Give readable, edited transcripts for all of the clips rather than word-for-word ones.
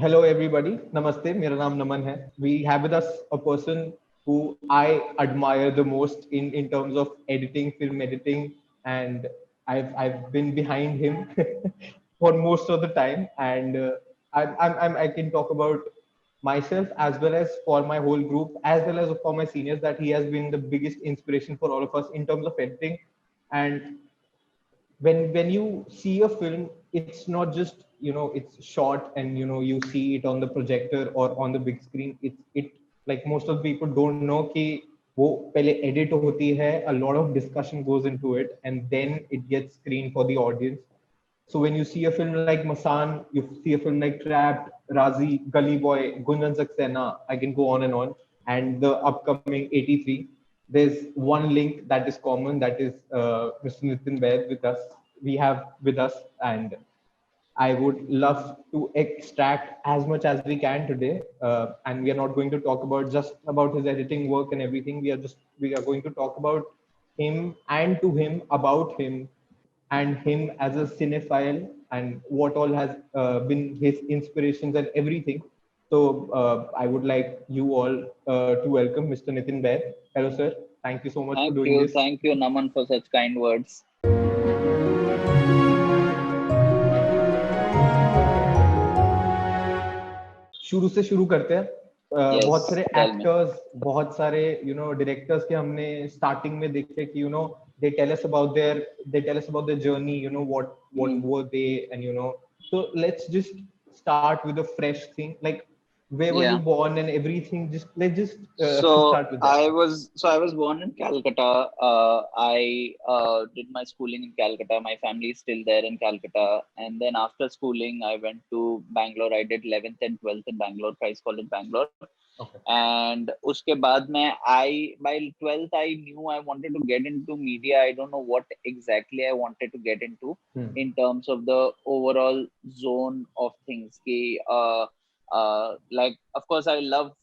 Hello everybody. Namaste. मेरा नाम नमन है. We have with us a person who I admire the most in terms of editing, film editing, and I've been behind him for most of the time, and I can talk about myself as well as for my whole group as well as for my seniors that he has been the biggest inspiration for all of us in terms of editing. And when you see a film, it's not just it's short and you see it on the projector or on the big screen. It like most of the people don't know कि वो पहले edit होती है, a lot of discussion goes into it, and then it gets screened for the audience. So when you see a film like Masaan, you see a film like Trapped, Raazi, Gully Boy, Gunjan Saxena, I can go on and on, and the upcoming 83, there's one link that is common, that is Mr. Nitin Baid with us. We have with us, and I would love to extract as much as we can today. And we are not going to talk about just about his editing work and everything. We are going to talk about him and to him about him and him as a cinephile and what all has been his inspirations and everything. So I would like you all to welcome Mr. Nitin Baid. Hello, sir. Thank you so much for doing this. Thank you, Naman, for such kind words. शुरू से शुरू करते हैं. बहुत Yes, सारे tell me. Actors, बहुत सारे directors के हमने स्टार्टिंग में देखे कि they tell us about their journey, what Mm. were they, and so let's just start with a fresh thing, like where were you Yeah. born and everything. Let's just So start with that. I was born in Calcutta. I did my schooling in Calcutta. My family is still there in Calcutta. And then after schooling, I went to Bangalore. I did 11th and 12th in Bangalore, Christ College, Bangalore. Okay. And उसके बाद में by 12th I knew I wanted to get into media. I don't know what exactly I wanted to get into in terms of the overall zone of things. Like of course I love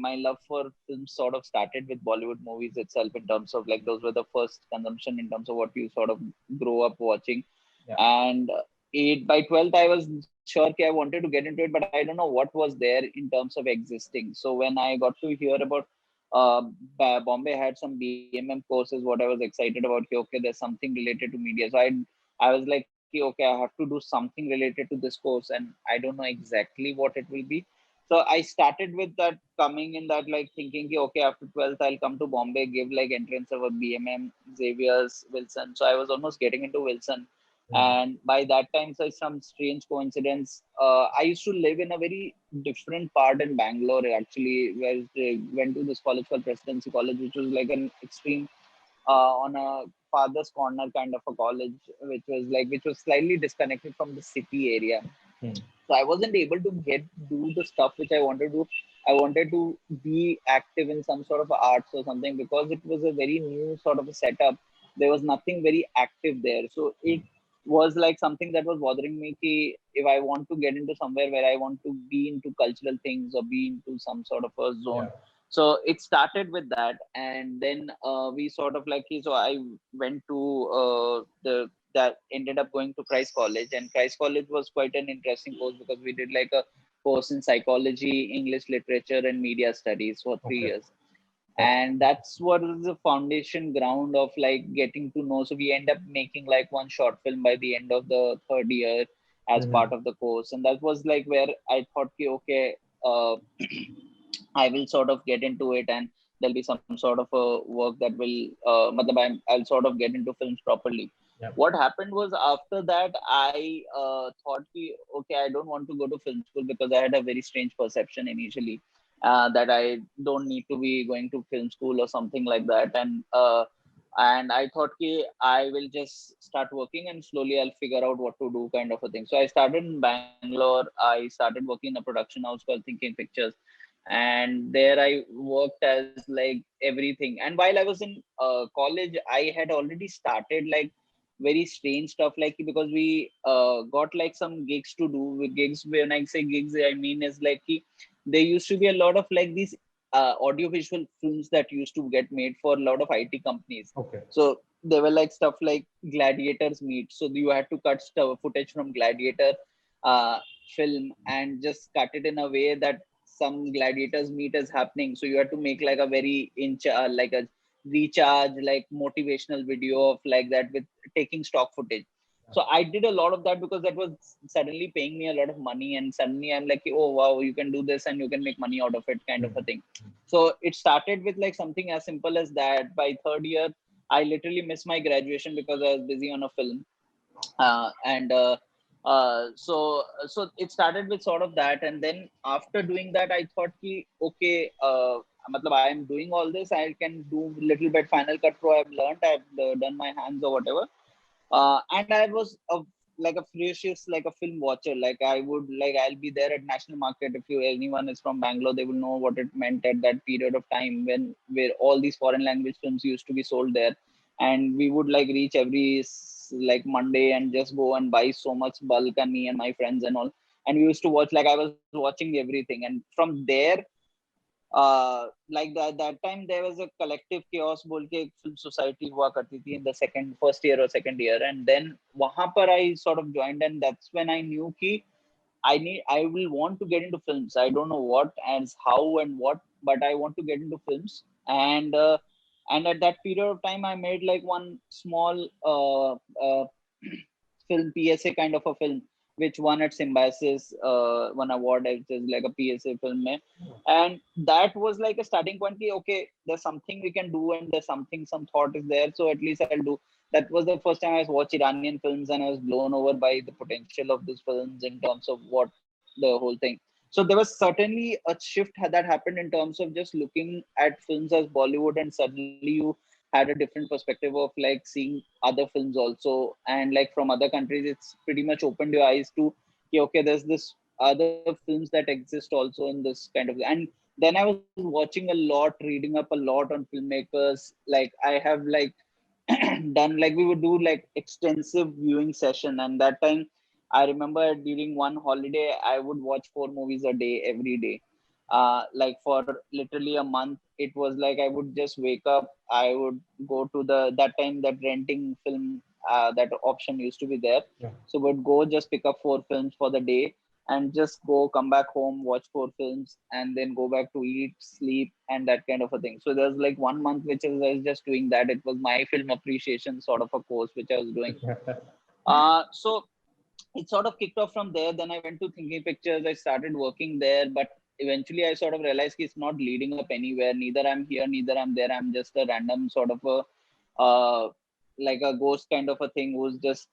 my love for films sort of started with Bollywood movies itself, in terms of like those were the first consumption in terms of what you sort of grow up watching. Yeah. And by 12th I was sure I wanted to get into it, but I don't know what was there in terms of existing. So when I got to hear about Bombay had some BMM courses, what I was excited about, okay, there's something related to media. So I was like, okay, I have to do something related to this course, and I don't know exactly what it will be. So I started with that, coming in that, like thinking, okay, after 12th, I'll come to Bombay, give like entrance of a BMM, Xavier's, Wilson. So I was almost getting into Wilson. And by that time, so some strange coincidence, I used to live in a very different part in Bangalore, actually, where I went to this college called Presidency College, which was like an extreme on a farthest corner kind of a college, which was slightly disconnected from the city area. So I wasn't able to do the stuff which I wanted to. I wanted to be active in some sort of arts or something, because it was a very new sort of a setup. There was nothing very active there. So it was like something that was bothering me. Ki if I want to get into somewhere where I want to be into cultural things or be into some sort of a zone. Yeah. So it started with that, and then we sort of like, so I went to the that ended up going to Christ College, and Christ College was quite an interesting course because we did like a course in psychology, English literature, and media studies for 3 years. Okay. And that's what is the foundation ground of like getting to know. So we end up making like one short film by the end of the third year as part of the course, and that was like where I thought, okay, I will sort of get into it, and there'll be some sort of a work that will, I'll sort of get into films properly. Yeah. What happened was, after that, I thought, okay, I don't want to go to film school, because I had a very strange perception initially that I don't need to be going to film school or something like that. And I thought, I will just start working and slowly I'll figure out what to do, kind of a thing. So I started in Bangalore. I started working in a production house called Thinking Pictures, and there I worked as like everything. And while I was in college, I had already started like very strange stuff, like because we got like some gigs to do. With gigs, when I say gigs, I mean is like there used to be a lot of like these audiovisual films that used to get made for a lot of IT companies. Okay. So they were like stuff like Gladiators meet, so you had to cut stuff, footage from Gladiator, uh, film and just cut it in a way that some gladiators meet is happening. So you have to make like a very like a recharge, like motivational video of like that with taking stock footage. So I did a lot of that because that was suddenly paying me a lot of money, and suddenly I'm like, oh wow, you can do this and you can make money out of it, kind of a thing. So it started with like something as simple as that. By third year, I literally missed my graduation because I was busy on a film. And so it started with sort of that, and then after doing that I thought ki okay, matlab I am doing all this, I can do little bit Final Cut Pro, I've learned, I've done my hands or whatever. And I was like a ferocious, like a film watcher. Like I would, like I'll be there at National Market. If you anyone is from Bangalore, they will know what it meant at that period of time when where all these foreign language films used to be sold there, and we would like reach every like Monday and just go and buy so much bulk, and me and my friends and all, and we used to watch. Like I was watching everything, and from there like that time there was a collective chaos बोल के एक film society हुआ करती थी in the first year or second year, and then वहां पर I sort of joined, and that's when I knew कि I will want to get into films. I don't know what and how and what, but I want to get into films. And at that period of time I made like one small film, PSA kind of a film, which won at Symbiosis one award as like a PSA film mein. And that was like a starting point ki, okay, there's something we can do, and there's something, some thought is there, so at least I'll do. That was the first time I watched Iranian films, and I was blown over by the potential of these films in terms of what the whole thing. So there was certainly a shift that happened in terms of just looking at films as Bollywood, and suddenly you had a different perspective of like seeing other films also, and like from other countries. It's pretty much opened your eyes to, okay, there's this other films that exist also in this kind of. And then I was watching a lot, reading up a lot on filmmakers. Like I have like done, like we would do like extensive viewing session, and that time I remember during one holiday I would watch 4 movies a day every day. Like for literally a month, it was like I would just wake up, I would go to the, that time that renting film, that option used to be there. So would go just pick up 4 films for the day, and just go come back home, watch 4 films, and then go back to eat, sleep, and that kind of a thing. So there's like one month which is I was just doing that. It was my film appreciation sort of a course which I was doing. So it sort of kicked off from there. Then I went to Thinking Pictures. I started working there, but eventually I sort of realized it's not leading up anywhere. Neither I'm here, neither I'm there. I'm just a random sort of like a ghost kind of a thing who's just.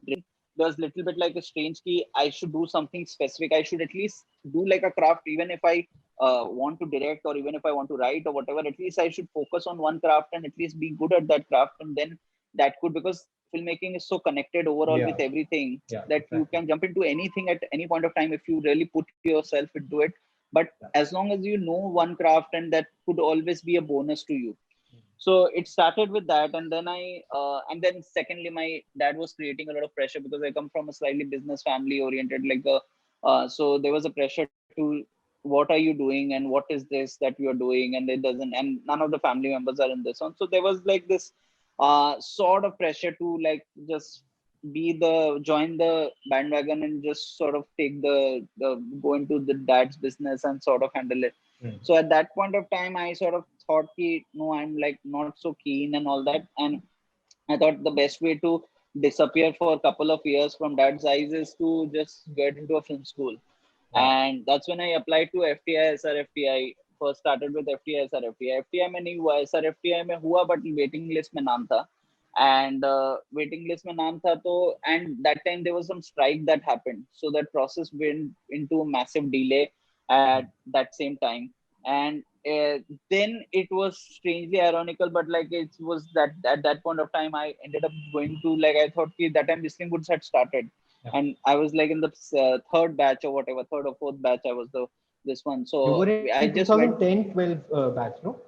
There's little bit like a strange key. I should do something specific. I should at least do like a craft, even if I want to direct, or even if I want to write or whatever. At least I should focus on one craft and at least be good at that craft, and then that could, because filmmaking is so connected overall with everything that you can jump into anything at any point of time if you really put yourself into it. But as long as you know one craft, and that could always be a bonus to you. So it started with that, and then and then secondly, my dad was creating a lot of pressure because I come from a slightly business family oriented, like so there was a pressure to, what are you doing and what is this that you're doing, and it doesn't, and none of the family members are in this one. So there was like this sort of pressure to like just join the bandwagon and just sort of take the go into the dad's business and sort of handle it. So at that point of time, I sort of thought, no, I'm like not so keen and all that. And I thought the best way to disappear for a couple of years from dad's eyes is to just get into a film school. And that's when I applied to FTI, SRFTI. First started with FTI, SRFTI. FTI में नहीं हुआ, SRFTI में हुआ, but waiting list में नाम था. And waiting list में नाम था तो, and that time there was some strike that happened. So that process went into a massive delay at that same time. And then it was strangely ironical, but like it was that at that point of time I ended up going to, like I thought that time Whistling Woods had started, and I was like in the third batch or whatever, third or fourth batch. I was this one. So you were in I just 2010 12 batch, no?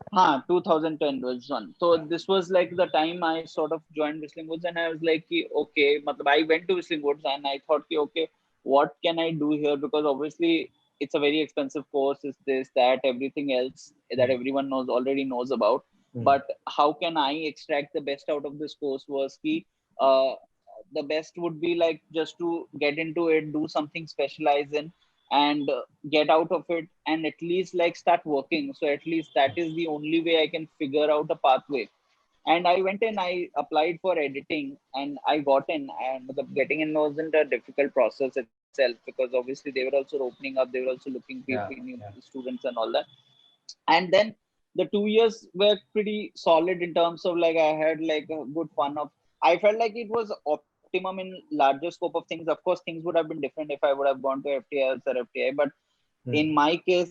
2010 was one. So this was like the time I sort of joined Whistling Woods, and I was like, okay, I went to Whistling Woods and I thought, okay, what can I do here? Because obviously it's a very expensive course, is this, that, everything else that everyone already knows about. But how can I extract the best out of this course was the best would be like just to get into it, do something specialized in, and get out of it and at least like start working. So at least that is the only way I can figure out a pathway. And I went in, I applied for editing and I got in. And the getting in wasn't a difficult process itself, because obviously they were also opening up, they were also looking people, Yeah, new yeah, students and all that. And then the 2 years were pretty solid in terms of like I had like a good fun of. I felt like it was optimum in larger scope of things. Of course, things would have been different if I would have gone to FTI or FTI, but hmm, in my case,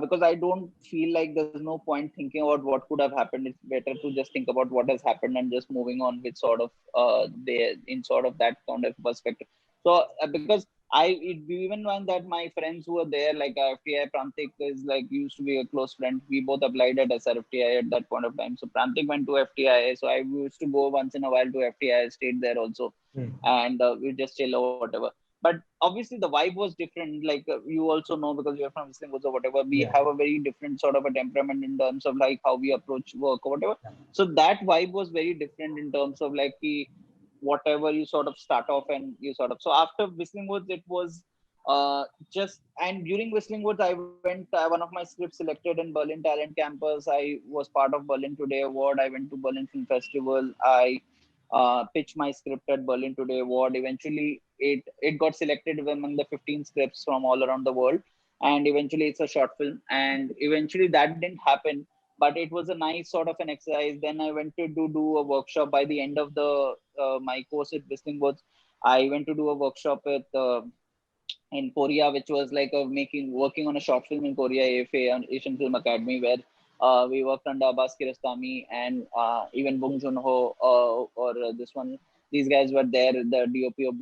because I don't feel like there's no point thinking about what could have happened. It's better to just think about what has happened and just moving on with sort of there in sort of that kind of perspective. So because even when that my friends who were there, like FTI Prantik is like used to be a close friend. We both applied at SRFTI at that point of time. So Prantik went to FTI, so I used to go once in a while to FTI. Stayed there also, hmm, and we just chill or whatever. But obviously the vibe was different. Like you also know, because you're from Muslim or whatever, we yeah, have a very different sort of a temperament in terms of like how we approach work or whatever. yeah, So that vibe was very different in terms of like whatever you sort of start off and you sort of. So after Whistling Woods, it was just, and during Whistling Woods, I went one of my scripts selected in Berlin Talent Campus. I was part of Berlin Today Award. I went to Berlin Film Festival. I pitched my script at Berlin Today Award. Eventually, it got selected among the 15 scripts from all around the world, and eventually it's a short film. And eventually that didn't happen, but it was a nice sort of an exercise. Then I went to do a workshop by the end of the my course at Whistling Woods. I went to do a workshop with in Korea, which was like a working on a short film in Korea, AFA, an Asian Film Academy, where we worked under Abbas Kiarostami and even Bong Joon-ho, or this one. These guys were there, the DOP of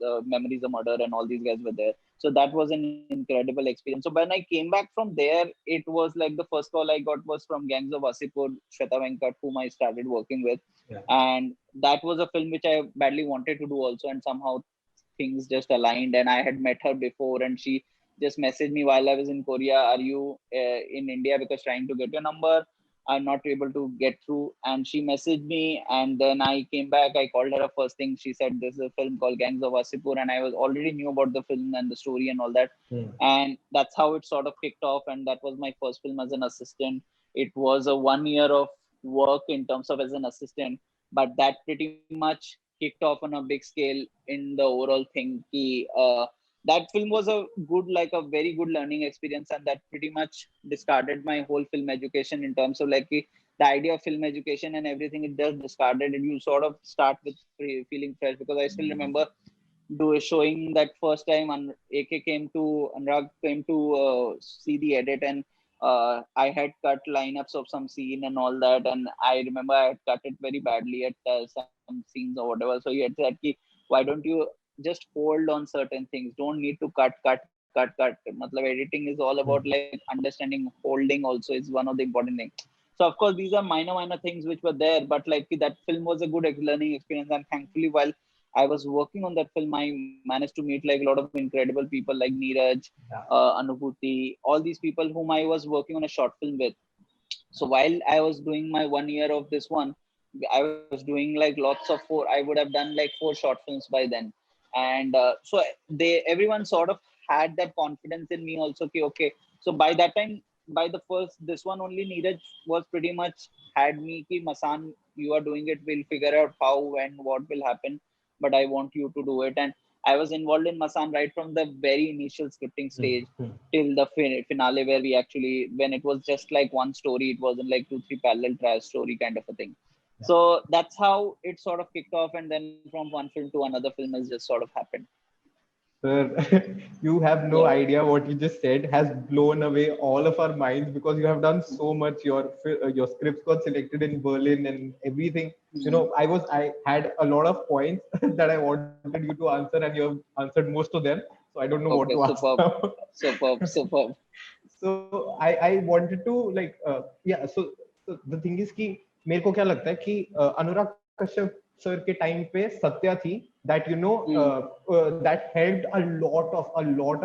the Memories of Murder, and all these guys were there. So that was an incredible experience. So when I came back from there, it was like the first call I got was from Gangs of Wasseypur, Shweta Venkat, whom I started working with. yeah. And that was a film which I badly wanted to do also, and somehow things just aligned. And I had met her before, and she just messaged me while I was in Korea, are you in India, because trying to get your number, I'm not able to get through. And she messaged me, and then I came back, I called her. First thing she said, this is a film called Gangs of Wasseypur, and I was already knew about the film and the story and all that. Hmm. And that's how it sort of kicked off, and that was my first film as an assistant. It was a 1 year of work in terms of as an assistant, but that pretty much kicked off on a big scale in the overall thing. That film was a good, like a very good learning experience, and that pretty much discarded my whole film education in terms of like the idea of film education and everything. It just discarded it. You sort of start with feeling fresh, because I still remember showing that first time. And AK came to Anurag came to see the edit, and I had cut lineups of some scene and all that, and I remember I had cut it very badly at some scenes or whatever. So he had said, Ki, why don't you just hold on certain things? Don't need to cut. Matlab, editing is all about Hmm. like understanding. Holding also is one of the important things. So of course these are minor things which were there, but like that film was a good learning experience. And thankfully, while I was working on that film, I managed to meet like a lot of incredible people like Neeraj, Yeah. Anubhuti, all these people whom I was working on a short film with. So while I was doing my 1 year of this one, I was doing like lots of four. I would have done like 4 short films by then. And so everyone sort of had that confidence in me also. Okay, okay. So by that time, by the first this one only, Neeraj was pretty much had me ki Masaan, you are doing it. We'll figure out how and what will happen, but I want you to do it. And I was involved in Masaan right from the very initial scripting Hmm. stage Hmm. till the finale, where we actually, when it was just like one story, it wasn't like 2 3 parallel trial story kind of a thing. Yeah. So that's how it sort of kicked off, and then from one film to another film has just sort of happened. Sir, you have no Yeah. idea what you just said has blown away all of our minds because you have done so much. Your scripts got selected in Berlin and everything. You Mhm. know, I had a lot of points that I wanted you to answer, and you have answered most of them. So I don't know what to Okay, ask superb, now. superb. So I wanted to like yeah. So the thing is कि मेरे को क्या लगता है कि Anurag Kashyap sir के time पे सत्या थी that Hmm. that helped a lot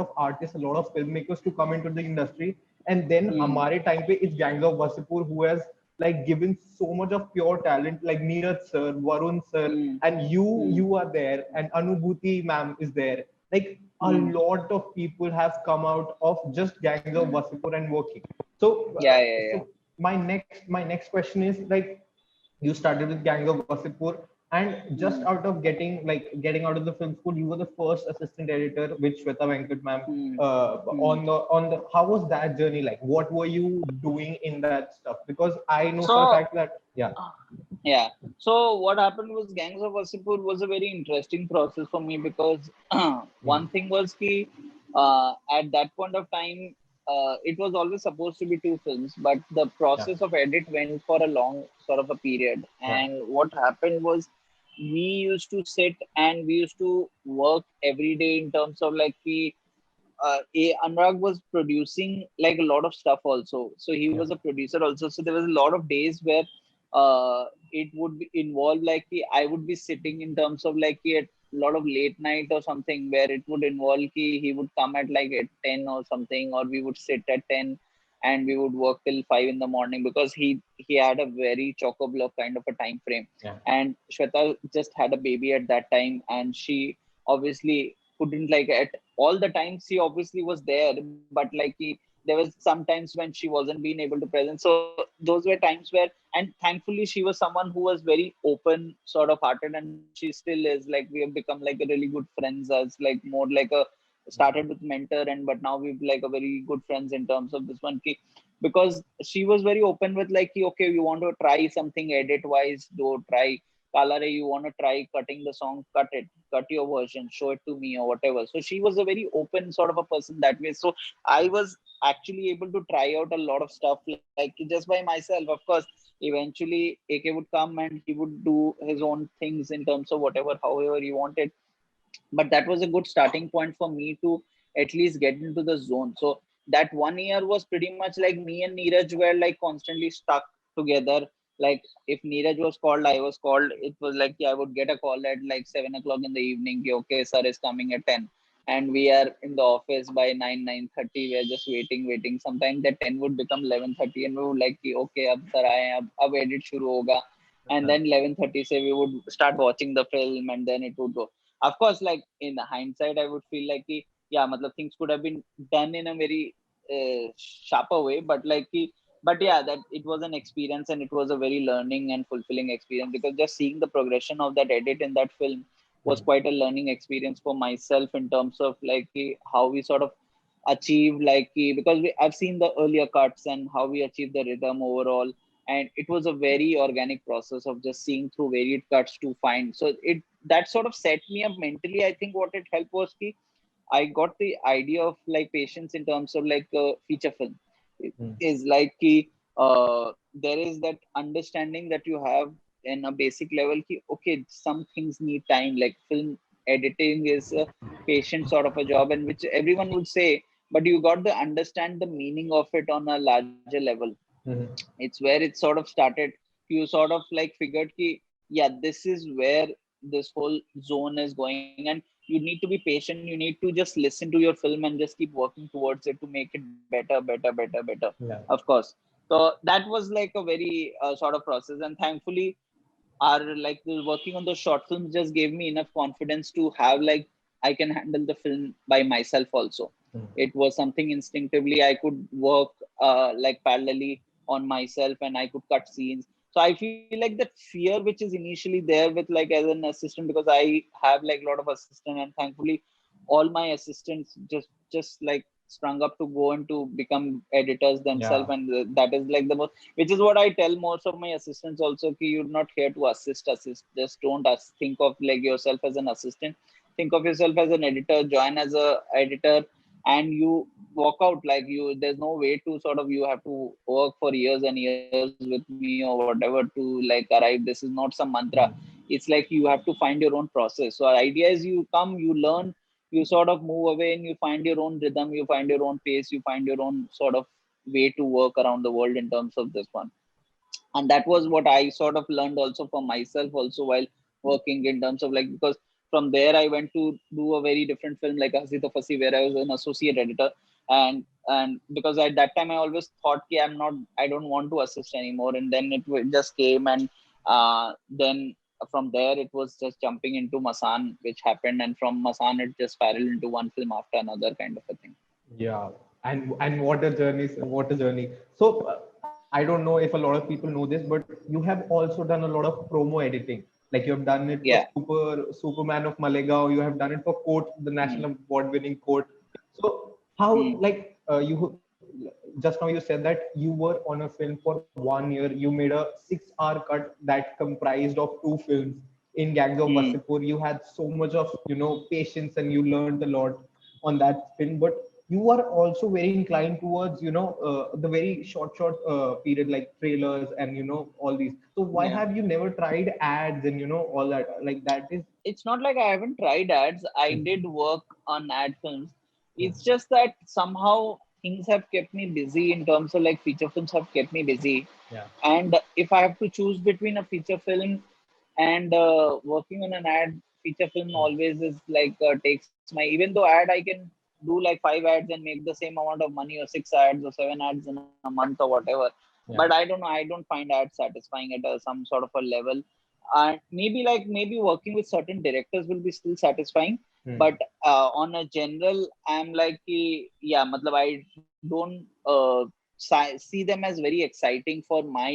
of artists, a lot of filmmakers to come into the industry. And then Hmm. हमारे टाइम पे it's Gangs of Wasseypur who has like given so much of pure talent, like Neeraj sir, Varun sir, Hmm. and you Hmm. you are there, and Anubhuti ma'am is there. Like a lot of people have come out of just gangs of Wasipur and working. So, Yeah, yeah, yeah. my next question is like, you started with gangs of Wasipur, and just Hmm. out of getting out of the film school, you were the first assistant editor with Shweta Venkat ma'am. Hmm. Hmm. On the how was that journey like? What were you doing in that stuff? Because I know for a So, fact that, yeah. yeah. So what happened was Gangs of Wasseypur was a very interesting process for me because Mm, one thing was ki at that point of time it was always supposed to be two films, but the yeah, process of edit went for a long sort of a period. yeah, And what happened was we used to sit and we used to work every day in terms of like the Anurag was producing like a lot of stuff also. So he yeah, was a producer also. So there was a lot of days where it would be involved like I would be sitting in terms of like a lot of late night or something where it would involve he would come at like at 10 or something, or we would sit at 10 and we would work till 5 in the morning because he had a very chock-a-block kind of a time frame. yeah, And Shweta just had a baby at that time, and she obviously couldn't like at all the times she obviously was there, but like there was sometimes when she wasn't being able to present. So those were times where, and thankfully she was someone who was very open sort of hearted, and she still is. Like we have become like a really good friends as like more like a started with mentor, and but now we've like a very good friends in terms of this one key, because she was very open with like okay, you want to try something edit wise, do try Kalare, you want to try cutting the song, cut it, cut your version, show it to me or whatever. So she was a very open sort of a person that way. So I was actually able to try out a lot of stuff like just by myself. Of course, eventually AK would come and he would do his own things in terms of whatever, however he wanted. But that was a good starting point for me to at least get into the zone. So that 1 year was pretty much like me and Neeraj were like constantly stuck together. Like if Neeraj was called, I was called. It was like I would get a call at like 7 o'clock in the evening. Okay, sir is coming at 10, and we are in the office by 9:30. We are just waiting. Sometimes that 10 would become 11:30, and we would like okay, ab sir aaye, ab edit shuru hoga, and then 11:30 say we would start watching the film, and then it would go. Of course, like in hindsight I would feel like yeah, matlab, things could have been done in a very sharper way, but but yeah, that it was an experience, and it was a very learning and fulfilling experience, because just seeing the progression of that edit in that film was quite a learning experience for myself in terms of like how we sort of achieve like because I've seen the earlier cuts and how we achieve the rhythm overall, and it was a very organic process of just seeing through varied cuts to find. So it that sort of set me up mentally. I think what it helped was I got the idea of like patience in terms of like feature film. It mm, is like there is that understanding that you have in a basic level okay, some things need time. Like film editing is a patient sort of a job, and which everyone would say, but you got to understand the meaning of it on a larger level. mm, It's where it sort of started. You sort of like figured yeah, this is where this whole zone is going, and you need to be patient. You need to just listen to your film and just keep working towards it to make it better, yeah, of course. So that was like a very sort of process, and thankfully are like working on those short films just gave me enough confidence to have like I can handle the film by myself also. mm, It was something instinctively I could work like parallelly on myself, and I could cut scenes. So I feel like that fear which is initially there with like as an assistant, because I have like a lot of assistant, and thankfully all my assistants just like sprung up to go and to become editors themselves, yeah, and that is like the most, which is what I tell most of my assistants also ki you're not here to assist. Just don't think of like yourself as an assistant. Think of yourself as an editor. Join as a editor, and you walk out. Like there's no way to sort of you have to work for years and years with me or whatever to like arrive. This is not some mantra. mm, It's like you have to find your own process. So our idea is you come, you learn, you sort of move away, and you find your own rhythm, you find your own pace, you find your own sort of way to work around the world in terms of this one. And that was what I sort of learned also for myself also while working in terms of like, because from there I went to do a very different film like Hasi to Fasi, where I was an associate editor. And because at that time I always thought ki I don't want to assist anymore, and then it just came. And then from there it was just jumping into Masaan, which happened, and from Masaan it just spiraled into one film after another, kind of a thing. Yeah, and what a journey, sir, what a journey. So I don't know if a lot of people know this, but you have also done a lot of promo editing. Like you have done it for Yeah. Superman of Malegaon. You have done it for Court, the Hmm. national award-winning Court. So how, Hmm. like just now you said that you were on a film for 1 year. You made a 6-hour cut that comprised of two films in Gangs of Hmm. Wasseypur. You had so much of patience and you learned a lot on that film, but you are also very inclined towards the very short period like trailers and all these. So why Yeah. have you never tried ads and all that, like that is. It's not like I haven't tried ads. I Hmm. did work on ad films. Hmm. It's just that somehow things have kept me busy in terms of like feature films have kept me busy. Yeah. And if I have to choose between a feature film and working on an ad, feature film Hmm. always is like takes my, even though ad I can do like 5 ads and make the same amount of money, or 6 ads or 7 ads in a month or whatever. But Yeah. I don't know. I don't find ads satisfying at some sort of a level. And maybe working with certain directors will be still satisfying. Hmm. But on a general, I'm like, yeah, matlab, I don't see them as very exciting for my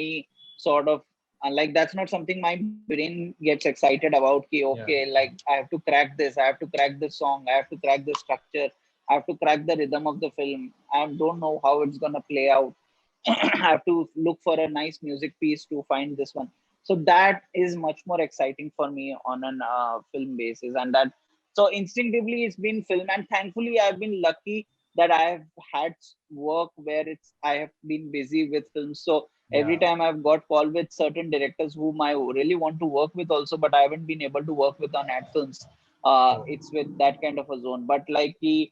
sort of like that's not something my brain gets excited about. Yeah. Okay, like I have to crack this, I have to crack this song, I have to crack the structure, I have to crack the rhythm of the film. I don't know how it's gonna play out. I have to look for a nice music piece to find this one. So that is much more exciting for me on an film basis, and that so instinctively it's been film, and thankfully I've been lucky that I have had work where it's I have been busy with films. So every Yeah. time I've got call with certain directors whom I really want to work with also, but I haven't been able to work with on ad films. Oh. It's with that kind of a zone, but like the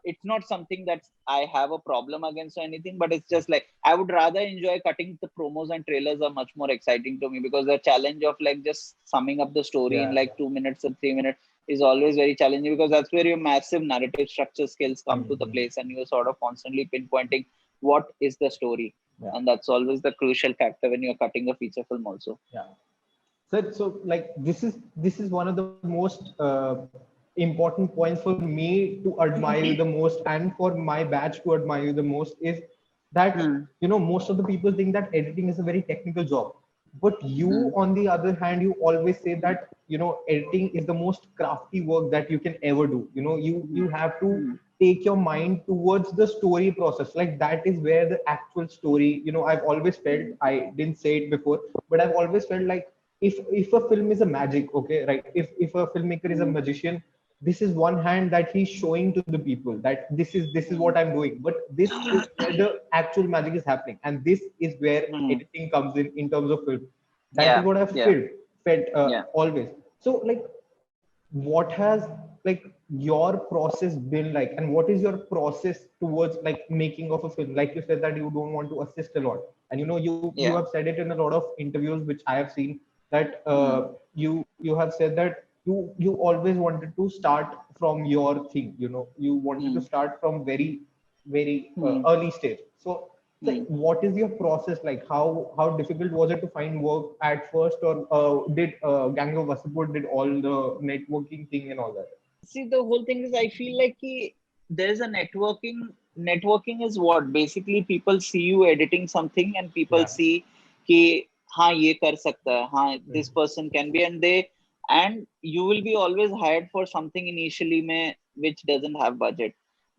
it's not something that I have a problem against or anything, but it's just like I would rather enjoy cutting the promos, and trailers are much more exciting to me because the challenge of like just summing up the story in Yeah. like 2 minutes or 3 minutes is always very challenging, because that's where your massive narrative structure skills come to the Mm-hmm. place, and you're sort of constantly pinpointing what is the story. Yeah. And that's always the crucial factor when you're cutting a feature film also. Yeah. So like this is one of the most important points for me to admire you the most, and for my batch to admire you the most, is that Hmm. most of the people think that editing is a very technical job, but you, Hmm. on the other hand, you always say that editing is the most crafty work that you can ever do. You have to Hmm. take your mind towards the story process. Like that is where the actual story. I've always felt, Hmm. I didn't say it before, but I've always felt like if a film is a magic, okay, right, if a filmmaker is a Hmm. magician, this is one hand that he's showing to the people that this is what Hmm. I'm doing, but this is where the actual magic is happening, and this is where Hmm. editing comes in terms of film. That is Yeah. what I've Yeah. felt Yeah. always. So like, what has, like, your process been like, and what is your process towards like making of a film? Like you said that you don't want to assist a lot, and you Yeah. have said it in a lot of interviews which I have seen, that Hmm. you have said that you always wanted to start from your thing. You wanted to Hmm. start from very Hmm. early stage. So Hmm. what is your process like? How difficult was it to find work at first, or did Gang of Wasseypur did all the networking thing and all that? See, the whole thing is I feel like there's a networking is what basically people see you editing something, and people Yeah. see कि हाँ ये कर सकता है, हाँ Mm. this person can be, and they, and you will be always hired for something initially में which doesn't have budget,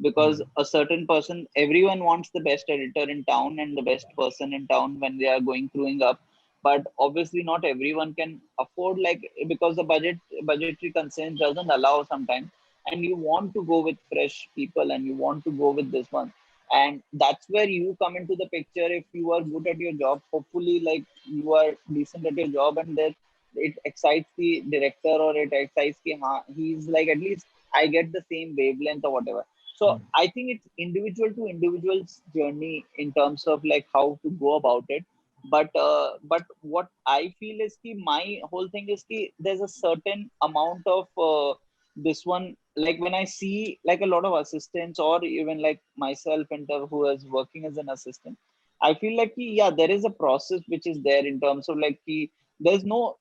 because Mm. a certain person, everyone wants the best editor in town and the best person in town when they are growing up, but obviously not everyone can afford, like, because the budgetary constraints doesn't allow sometimes, and you want to go with fresh people and you want to go with this one, and that's where you come into the picture. If you are good at your job, hopefully like you are decent at your job, and that it excites the director, or it excites ki, हाँ, he's like at least I get the same wavelength or whatever. So Mm. I think it's individual to individual's journey in terms of like how to go about it. But what I feel is ki my whole thing is ki there's a certain amount of this one, like when I see like a lot of assistants, or even like myself and who is working as an assistant, I feel like ki, yeah, there is a process which is there in terms of like ki there's no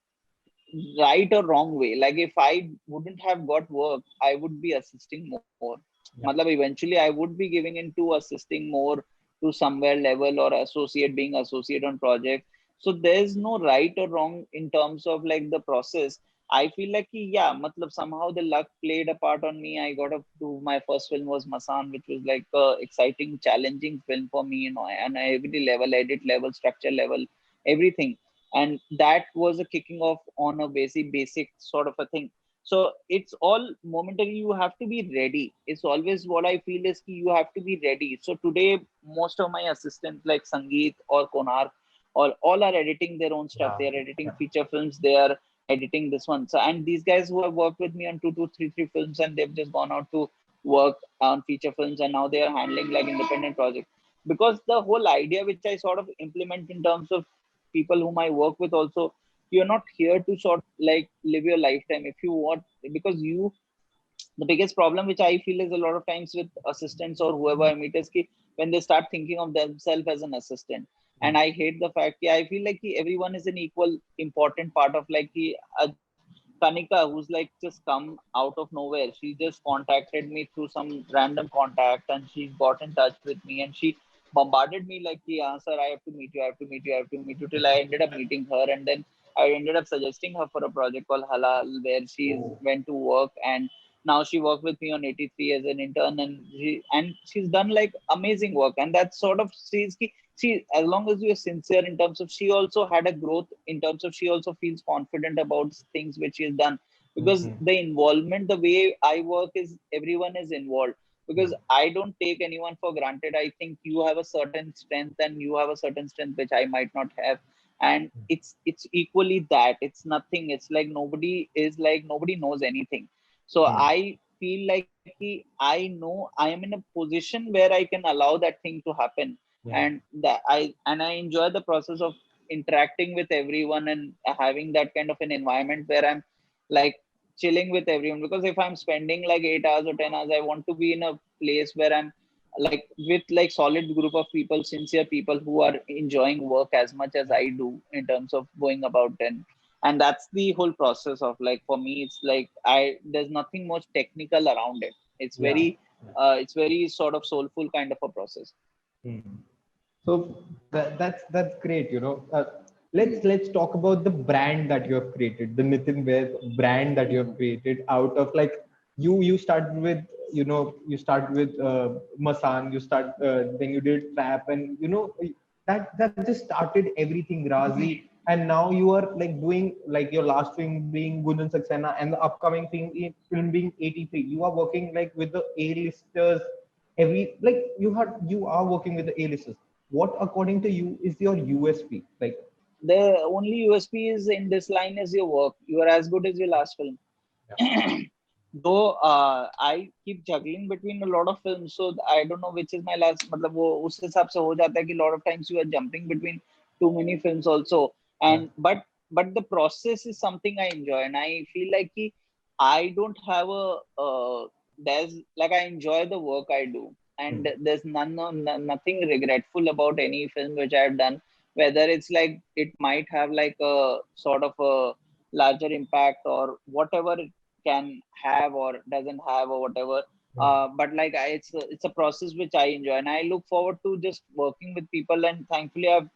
right or wrong way. Like if I wouldn't have got work, I would be assisting more. Yeah. Matlab, eventually I would be giving into assisting more to somewhere level or associate, being associate on project. So there's no right or wrong in terms of like the process. I feel like yeah, matlab somehow the luck played a part on me. I got up to my first film was Masaan, which was like a exciting, challenging film for me, you know, and every level, edit level, structure level, everything. And that was a kicking off on a basic sort of a thing. So it's all momentary. You have to be ready. It's always what I feel is you have to be ready. So today most of my assistants like Sangeet or Konar or all are editing their own stuff. Yeah. They are editing Yeah. feature films, they are editing this one. So and these guys who have worked with me on three films, and they've just gone out to work on feature films, and now they are handling like independent projects. Because the whole idea which I sort of implement in terms of people whom I work with also, you're not here to sort like live your lifetime if you want. Because you, the biggest problem which I feel is a lot of times with assistants or whoever I meet is ki, when they start thinking of themselves as an assistant. And I hate the fact that I feel like ki everyone is an equal important part of like ki, Kanika, who's like just come out of nowhere. She just contacted me through some random contact, and she got in touch with me, and she bombarded me like, yeah, sir, I have to meet you, I have to meet you, I have to meet you, till I ended up meeting her. And then I ended up suggesting her for a project called Halal, where she Oh. went to work, and now she worked with me on 83 as an intern, and she's done like amazing work. And that's sort of she, as long as you're sincere in terms of, she also had a growth in terms of, she also feels confident about things which she has done. Because Mm-hmm. the involvement, the way I work is everyone is involved. Because I don't take anyone for granted. I think you have a certain strength and you have a certain strength which I might not have, and it's equally that. It's nothing, it's like nobody is like, nobody knows anything. So Mm-hmm. I feel like I know I am in a position where I can allow that thing to happen. Yeah. And that I enjoy the process of interacting with everyone and having that kind of an environment where I'm like chilling with everyone. Because if I'm spending like 8 hours or 10 hours, I want to be in a place where I'm like with like solid group of people, sincere people who are enjoying work as much as I do in terms of going about. And that's the whole process of like, for me it's like, I there's nothing much technical around it. Yeah. It's very sort of soulful kind of a process. Yeah. So that's great. Hmm. Let's talk about the brand that you have created, the Nitin Baid brand that you have Hmm. created out of like you started with you start with Masaan, you start then you did trap, and that just started everything Raazi, and now you are like doing like your last film being Gunjan Saxena and the upcoming film being 83. You are working like with the A-listers every like you are working with the A-listers. What according to you is your USP? Like, The only USP is in this line is your work. You are as good as your last film. yeah, Though I keep juggling between a lot of films, so I don't know which is my last. मतलब वो उस हिसाब से हो जाता है कि lot of times you are jumping between too many films also. yeah, And but the process is something I enjoy, and I feel like कि I don't have a there's like, I enjoy the work I do, and mm, there's nothing regretful about any film which I've done. Whether it's like it might have like a sort of a larger impact or whatever can have or doesn't have or whatever. yeah, But like it's a process which I enjoy, and I look forward to just working with people. And thankfully, I've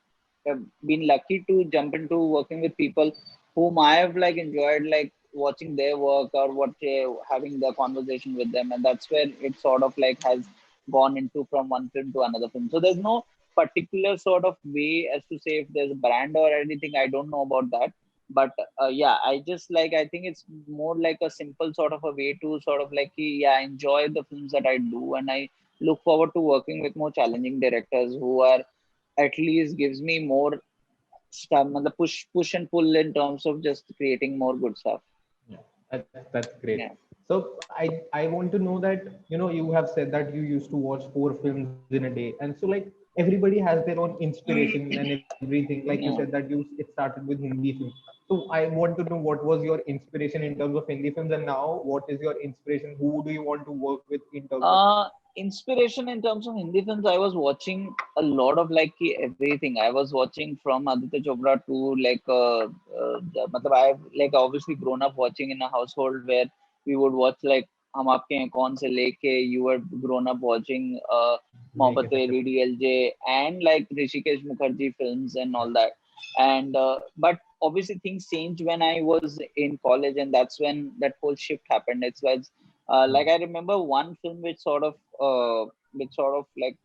been lucky to jump into working with people whom I have like enjoyed like watching their work or having the conversation with them, and that's where it sort of like has gone into from one film to another film. So there's no particular sort of way as to say if there's a brand or anything. I don't know about that. But yeah, I just like, I think it's more like a simple sort of a way to sort of like yeah, enjoy the films that I do, and I look forward to working with more challenging directors who are at least gives me more stuff, the push and pull in terms of just creating more good stuff. yeah. That's great. Yeah. So I want to know that you have said that you used to watch 4 films in a day, and so like everybody has their own inspiration and everything. Like you said Yeah. that it started with Hindi films. So I want to know what was your inspiration in terms of Hindi films, and now what is your inspiration? Who do you want to work with in terms of Uh, it? Inspiration in terms of Hindi films, I was watching a lot of like everything. I was watching from Aditya Chopra to like matlab I've like obviously grown up watching in a household where we would watch like Hum Aapke Hain Kaun se leke, you were grown up watching Make Mohabbat effective. DDLJ and like Rishikesh Mukherjee films and all that. And but obviously things changed when I was in college, and that's when that whole shift happened. It's was like I remember one film which sort of like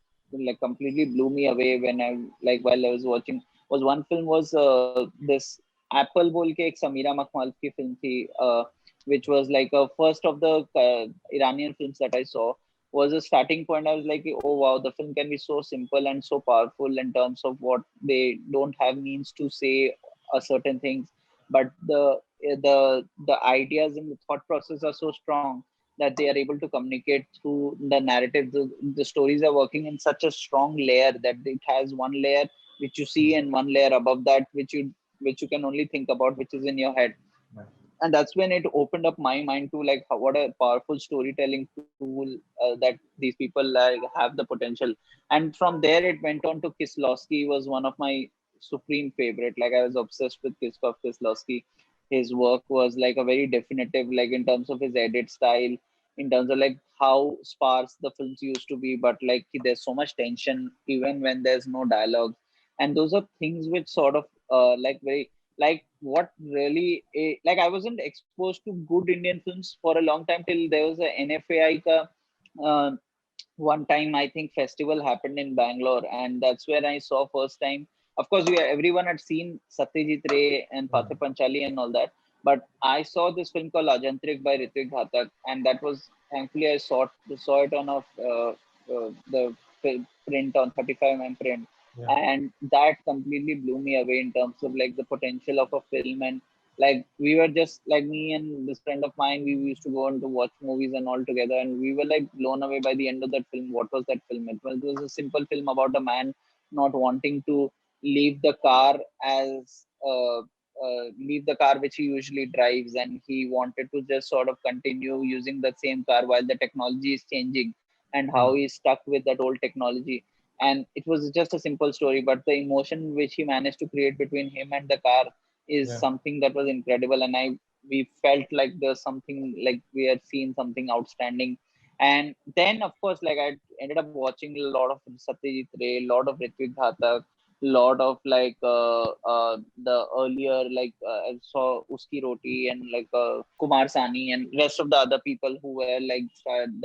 completely blew me away when I like while I was watching was one film was this Apple बोल के एक समीरा मखमाल की film थी, which was like a first of the Iranian films that I saw. Was a starting point. I was like, oh wow, the film can be so simple and so powerful in terms of what they don't have means to say a certain things, but the ideas and the thought process are so strong that they are able to communicate through the narrative. The stories are working in such a strong layer that it has one layer which you see and one layer above that which you can only think about, which is in your head. Right. And that's when it opened up my mind to like how, what a powerful storytelling tool that these people like have the potential. And from there it went on to Kieslowski was one of my supreme favorite. Like I was obsessed with Krzysztof Kieslowski. His work was like a very definitive, like in terms of his edit style, in terms of like how sparse the films used to be, but like there's so much tension even when there's no dialogue. And those are things which sort of like very like what really like I wasn't exposed to good Indian films for a long time till there was a NFAI ka uh, one time I think festival happened in Bangalore, and that's where I saw first time. Of course, everyone had seen Satyajit Ray and Yeah. Fateh Panchali and all that, but I saw this film called Ajantrik by Ritvik Ghatak, and that was thankfully I saw it on a the print on 35 mm print, Yeah. and that completely blew me away in terms of like the potential of a film. And like we were just like me and this friend of mine, we used to go on to watch movies and all together, and we were like blown away by the end of that film. What was that film? It was a simple film about a man not wanting to leave the car as leave the car which he usually drives, and he wanted to just sort of continue using the same car while the technology is changing, and Hmm. how he's stuck with that old technology. And it was just a simple story, but the emotion which he managed to create between him and the car is Yeah. something that was incredible. And we felt like there's something like we had seen something outstanding. And then of course like I ended up watching a lot of Satyajit Ray, a lot of Ritvik Ghatak, lot of like the earlier like I saw Uski Roti and like Kumar Sani and rest of the other people who were like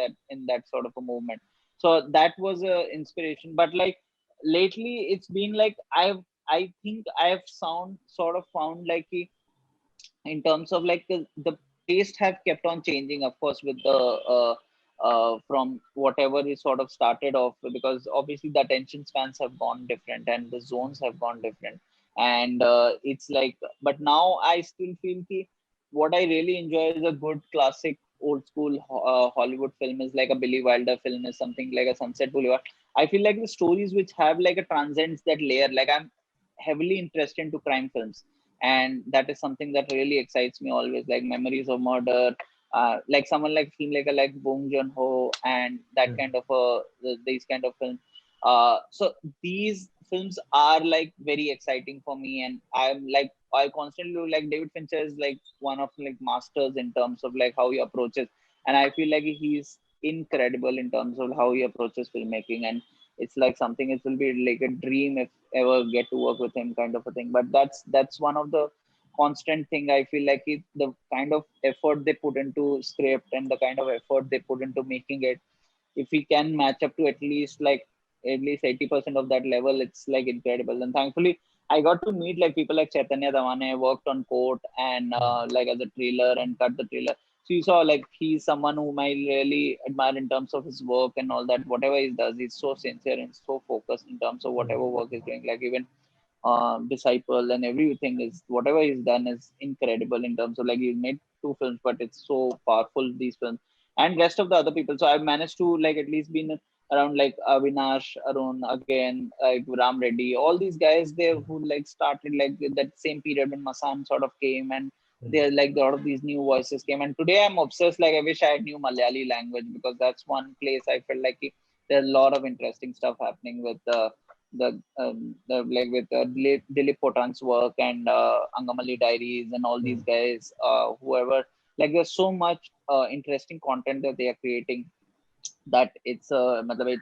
that in that sort of a movement. So that was a inspiration. But like lately it's been like I think I've sort of found like in terms of like the taste have kept on changing, of course, with the from whatever is sort of started off, because obviously the attention spans have gone different and the zones have gone different. And it's like, but now I still feel what I really enjoy is a good classic old school Hollywood film is like a Billy Wilder film, is something like a Sunset Boulevard. I feel like the stories which have like a transcends that layer. Like I'm heavily interested into crime films, and that is something that really excites me always, like Memories of Murder, like someone like filmmaker like Bong Joon-ho, and that Hmm. kind of these kind of films. So these films are like very exciting for me, and I'm like I constantly like David Fincher is like one of like masters in terms of like how he approaches, and I feel like he's incredible in terms of how he approaches filmmaking. And it's like something, it will be like a dream if ever get to work with him, kind of a thing. But that's one of the constant thing I feel like the kind of effort they put into script and the kind of effort they put into making it, if we can match up to at least 80% of that level, it's like incredible. And thankfully I got to meet like people like Chaitanya Davane, worked on Court and Hmm. like as a trailer and cut the trailer. So you saw like he's someone whom I really admire in terms of his work and all that. Whatever he does, he's so sincere and so focused in terms of Hmm. whatever work he's doing. Like even Disciple and everything is whatever he's done is incredible in terms of like he made two films, but it's so powerful, these films. And rest of the other people. So I've managed to like at least been around like Avinash, Arun again, like Ram Reddy, all these guys there who like started like that same period when Masaan sort of came, and There like a lot of these new voices came, and today I'm obsessed. Like I wish I knew Malayali language, because that's one place I felt like there's a lot of interesting stuff happening with the like with Dilip Potan's work and Angamali Diaries and all these guys, whoever, like there's so much interesting content that they are creating, that it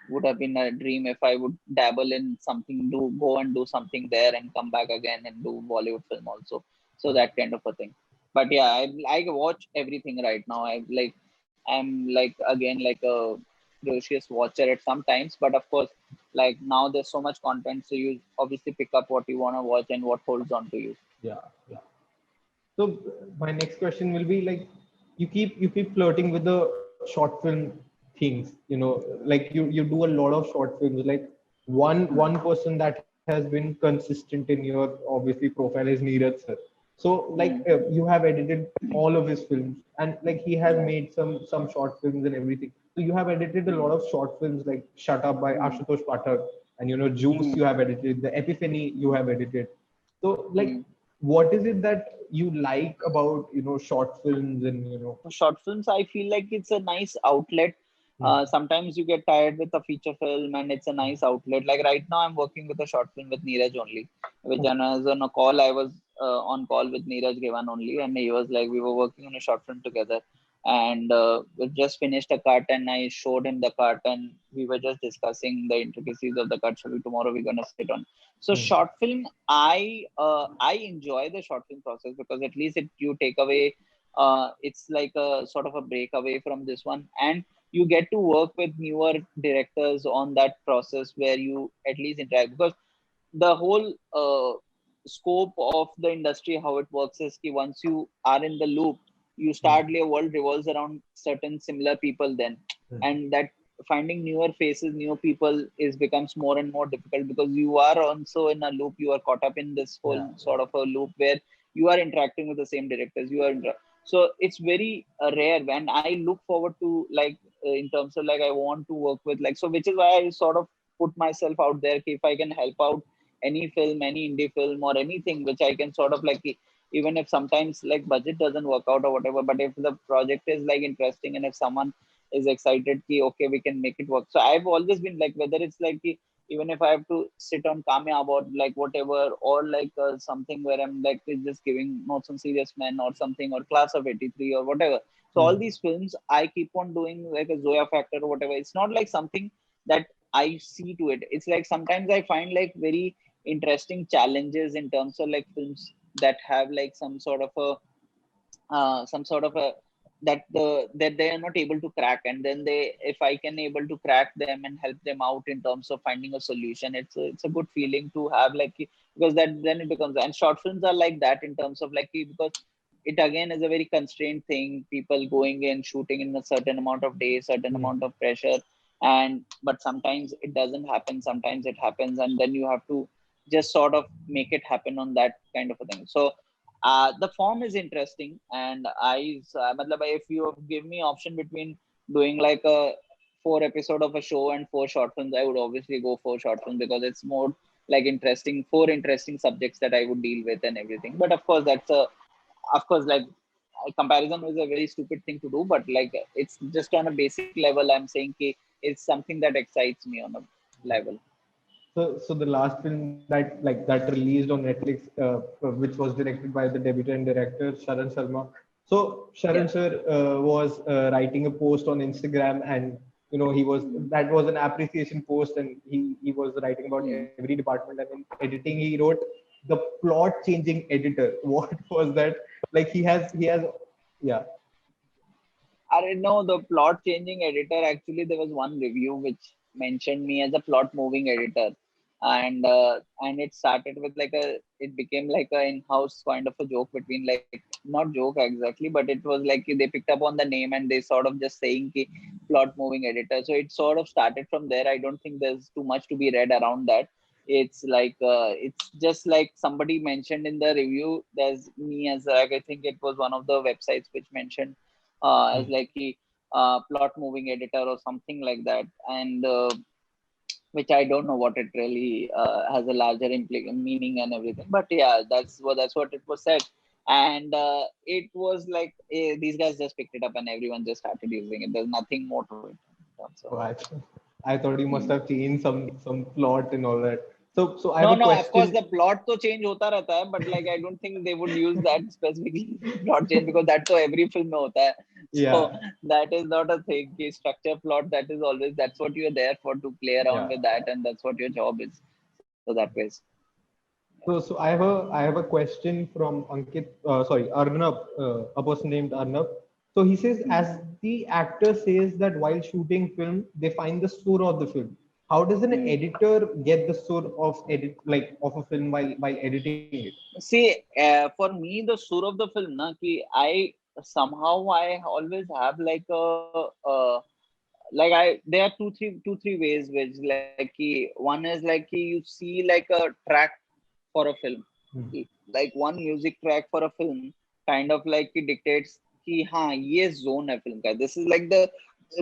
would have been a dream if I would dabble in something, go and do something there and come back again and do Bollywood film also. So that kind of a thing. But yeah, I watch everything right now. I'm like again like a curious watcher at some times, but of course, like now there's so much content, so you obviously pick up what you want to watch and what holds on to you. Yeah, yeah. So my next question will be like, you keep flirting with the short film things, like you do a lot of short films. Like one person that has been consistent in your obviously profile is Neeraj sir. So like Mm. you have edited all of his films, and like he has Yeah. made some short films and everything. So you have edited a lot Mm. of short films like Shut Up by Mm. Ashutosh Pathak, and Juice Mm. you have edited, The Epiphany you have edited. So like Mm. what is it that you like about short films and Short films, I feel like it's a nice outlet. Hmm. Sometimes you get tired with a feature film, and it's a nice outlet. Like right now, I'm working with a short film with Neeraj only, which Okay. when I was on a call, I was on call with Neeraj Gevan only, and he was like, we were working on a short film together, and we just finished a cut, and I showed him the cut, and we were just discussing the intricacies of the cut. So tomorrow we're gonna sit on. So Hmm. short film, I enjoy the short film process, because at least you take away, it's like a sort of a break away from this one, and you get to work with newer directors on that process, where you at least interact, because the whole scope of the industry, how it works is ki once you are in the loop, you Hmm. start, your world revolves around certain similar people then, Hmm. and that finding newer faces, new people is becomes more and more difficult, because you are also in a loop, you are caught up in this whole Yeah. sort of a loop where you are interacting with the same directors, so it's very rare, when I look forward to like in terms of like I want to work with, like, so which is why I sort of put myself out there, if I can help out any film, any indie film or anything which I can sort of like, even if sometimes like budget doesn't work out or whatever, but if the project is like interesting, and if someone is excited ki okay we can make it work. So I've always been like, whether it's like even if I have to sit on Kamya about like whatever, or like something where I'm like just giving Notes on Serious Men or something, or Class of 83 or whatever. So all Hmm. these films I keep on doing like a Zoya factor or whatever. It's not like something that I see to it. It's like sometimes I find like very interesting challenges in terms of like films that have like some sort of a that they are not able to crack, and then they, if I can able to crack them and help them out in terms of finding a solution, it's a good feeling to have, like, because that then it becomes, and short films are like that in terms of like, because it again is a very constrained thing, people going in shooting in a certain amount of days, certain Hmm. amount of pressure, and but sometimes it doesn't happen, sometimes it happens, and then you have to just sort of make it happen on that kind of a thing. So the form is interesting, and matlab, if you give me option between doing like a 4 episode of a show and 4 short films, I would obviously go 4 short films, because it's more like interesting, 4 interesting subjects that I would deal with and everything. But of course, of course, like comparison is a very stupid thing to do, but like it's just on a basic level. I'm saying it's something that excites me on a level. So the last film that released on Netflix, which was directed by the debutant director Sharan Sharma. So Sharan Yeah. sir was writing a post on Instagram, and he was Mm. that was an appreciation post, and he was writing about Mm. every department, and in editing he wrote the plot changing editor. What was that? Like he has yeah. I don't know, the plot changing editor. Actually, there was one review which mentioned me as a plot moving editor, and it started with like it became like a in-house kind of a joke between, like, not joke exactly, but it was like they picked up on the name and they sort of just saying ki plot moving editor. So it sort of started from there. I don't think there's too much to be read around that. It's like it's just like somebody mentioned in the review. There's me as like, I think it was one of the websites which mentioned as like a plot moving editor or something like that, and which I don't know what it really has a larger meaning and everything. But yeah, that's what it was said. And it was like these guys just picked it up and everyone just started using it. There's nothing more to it. So, Oh, I thought you must have changed some plot and all that. So I have no, a no, of course question. the plot to change hota रहता है, but like I don't think they would use that specifically plot change, because that's how every film में होता है. So Yeah, that is not a thing. कि structure plot, that is always, that's what you're there for, to play around yeah. with that, and that's what your job is. So that way. So I have a question from Ankit. Sorry, Arnab, a person named Arnab. So he says, as the actor says that while shooting film, they find the soul of the film. How does an Hmm. editor get the soul of edit like of a film by editing it? See, for me, the sur of the film, na, ki I always have like there are two three ways which like one is like you see like a track for a film, Hmm. like one music track for a film kind of like it dictates कि हाँ ये zone है film का. This is like the